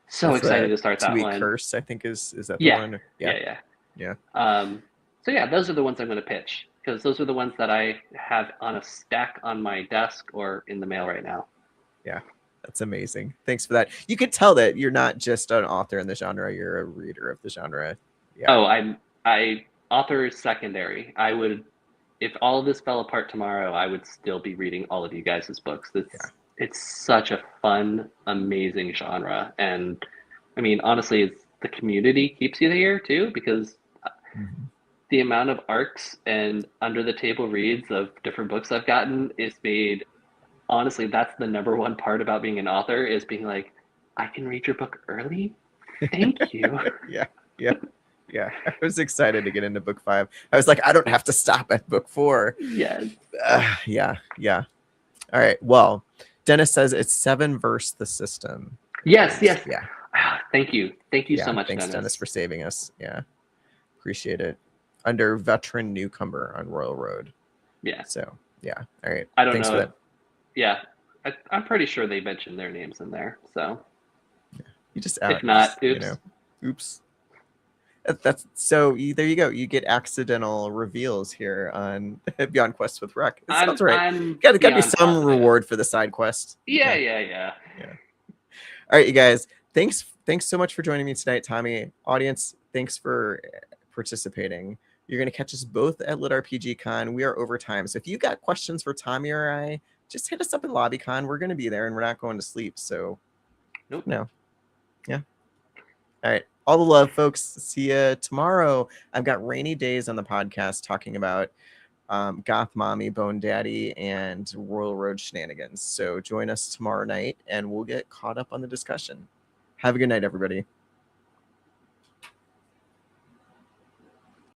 Speaker 3: so excited to start that
Speaker 1: 2-Week
Speaker 3: one.
Speaker 1: Curse, I think is that the
Speaker 3: Yeah.
Speaker 1: one?
Speaker 3: Yeah.
Speaker 1: Yeah.
Speaker 3: So yeah, those are the ones I'm going to pitch because those are the ones that I have on a stack on my desk or in the mail right now.
Speaker 1: Yeah. That's amazing. Thanks for that. You could tell that you're not just an author in the genre, you're a reader of the genre. Yeah.
Speaker 3: Oh, I author is secondary. I would, if all of this fell apart tomorrow, I would still be reading all of you guys' books. It's such a fun, amazing genre. And I mean, honestly, it's the community keeps you there too, because the amount of arcs and under the table reads of different books I've gotten is made, honestly, that's the number one part about being an author is being like, I can read your book early. Thank you.
Speaker 1: Yeah. I was excited to get into book 5. I was like, I don't have to stop at book 4.
Speaker 3: Yes.
Speaker 1: Yeah. All right. Well, Dennis says it's 7 verse the system.
Speaker 3: Yes.
Speaker 1: Yeah.
Speaker 3: Thank you so much,
Speaker 1: thanks, Dennis, for saving us. Yeah. Appreciate it. Under veteran newcomer on Royal Road.
Speaker 3: Yeah.
Speaker 1: So yeah. All right.
Speaker 3: I don't
Speaker 1: Thanks
Speaker 3: know.
Speaker 1: for that.
Speaker 3: Yeah, I'm pretty sure they mentioned their names in there. So
Speaker 1: You just
Speaker 3: if
Speaker 1: out,
Speaker 3: not,
Speaker 1: you
Speaker 3: oops.
Speaker 1: know, oops. That's so. There you go. You get accidental reveals here on Beyond Quest with Reck. It sounds right.
Speaker 3: I'm
Speaker 1: Got to be
Speaker 3: beyond
Speaker 1: some
Speaker 3: positive.
Speaker 1: reward for the side quest.
Speaker 3: Yeah.
Speaker 1: All right, you guys. Thanks so much for joining me tonight, Tommy. Audience, thanks for participating. You're gonna catch us both at Lit RPG Con. We are over time, so if you got questions for Tommy or I, just hit us up at LobbyCon. We're gonna be there, and we're not going to sleep. So,
Speaker 3: Nope.
Speaker 1: no, yeah. All right. All the love, folks. See you tomorrow. I've got Rainy Days on the podcast talking about Goth Mommy, Bone Daddy, and Royal Road shenanigans. So join us tomorrow night and we'll get caught up on the discussion. Have a good night, everybody.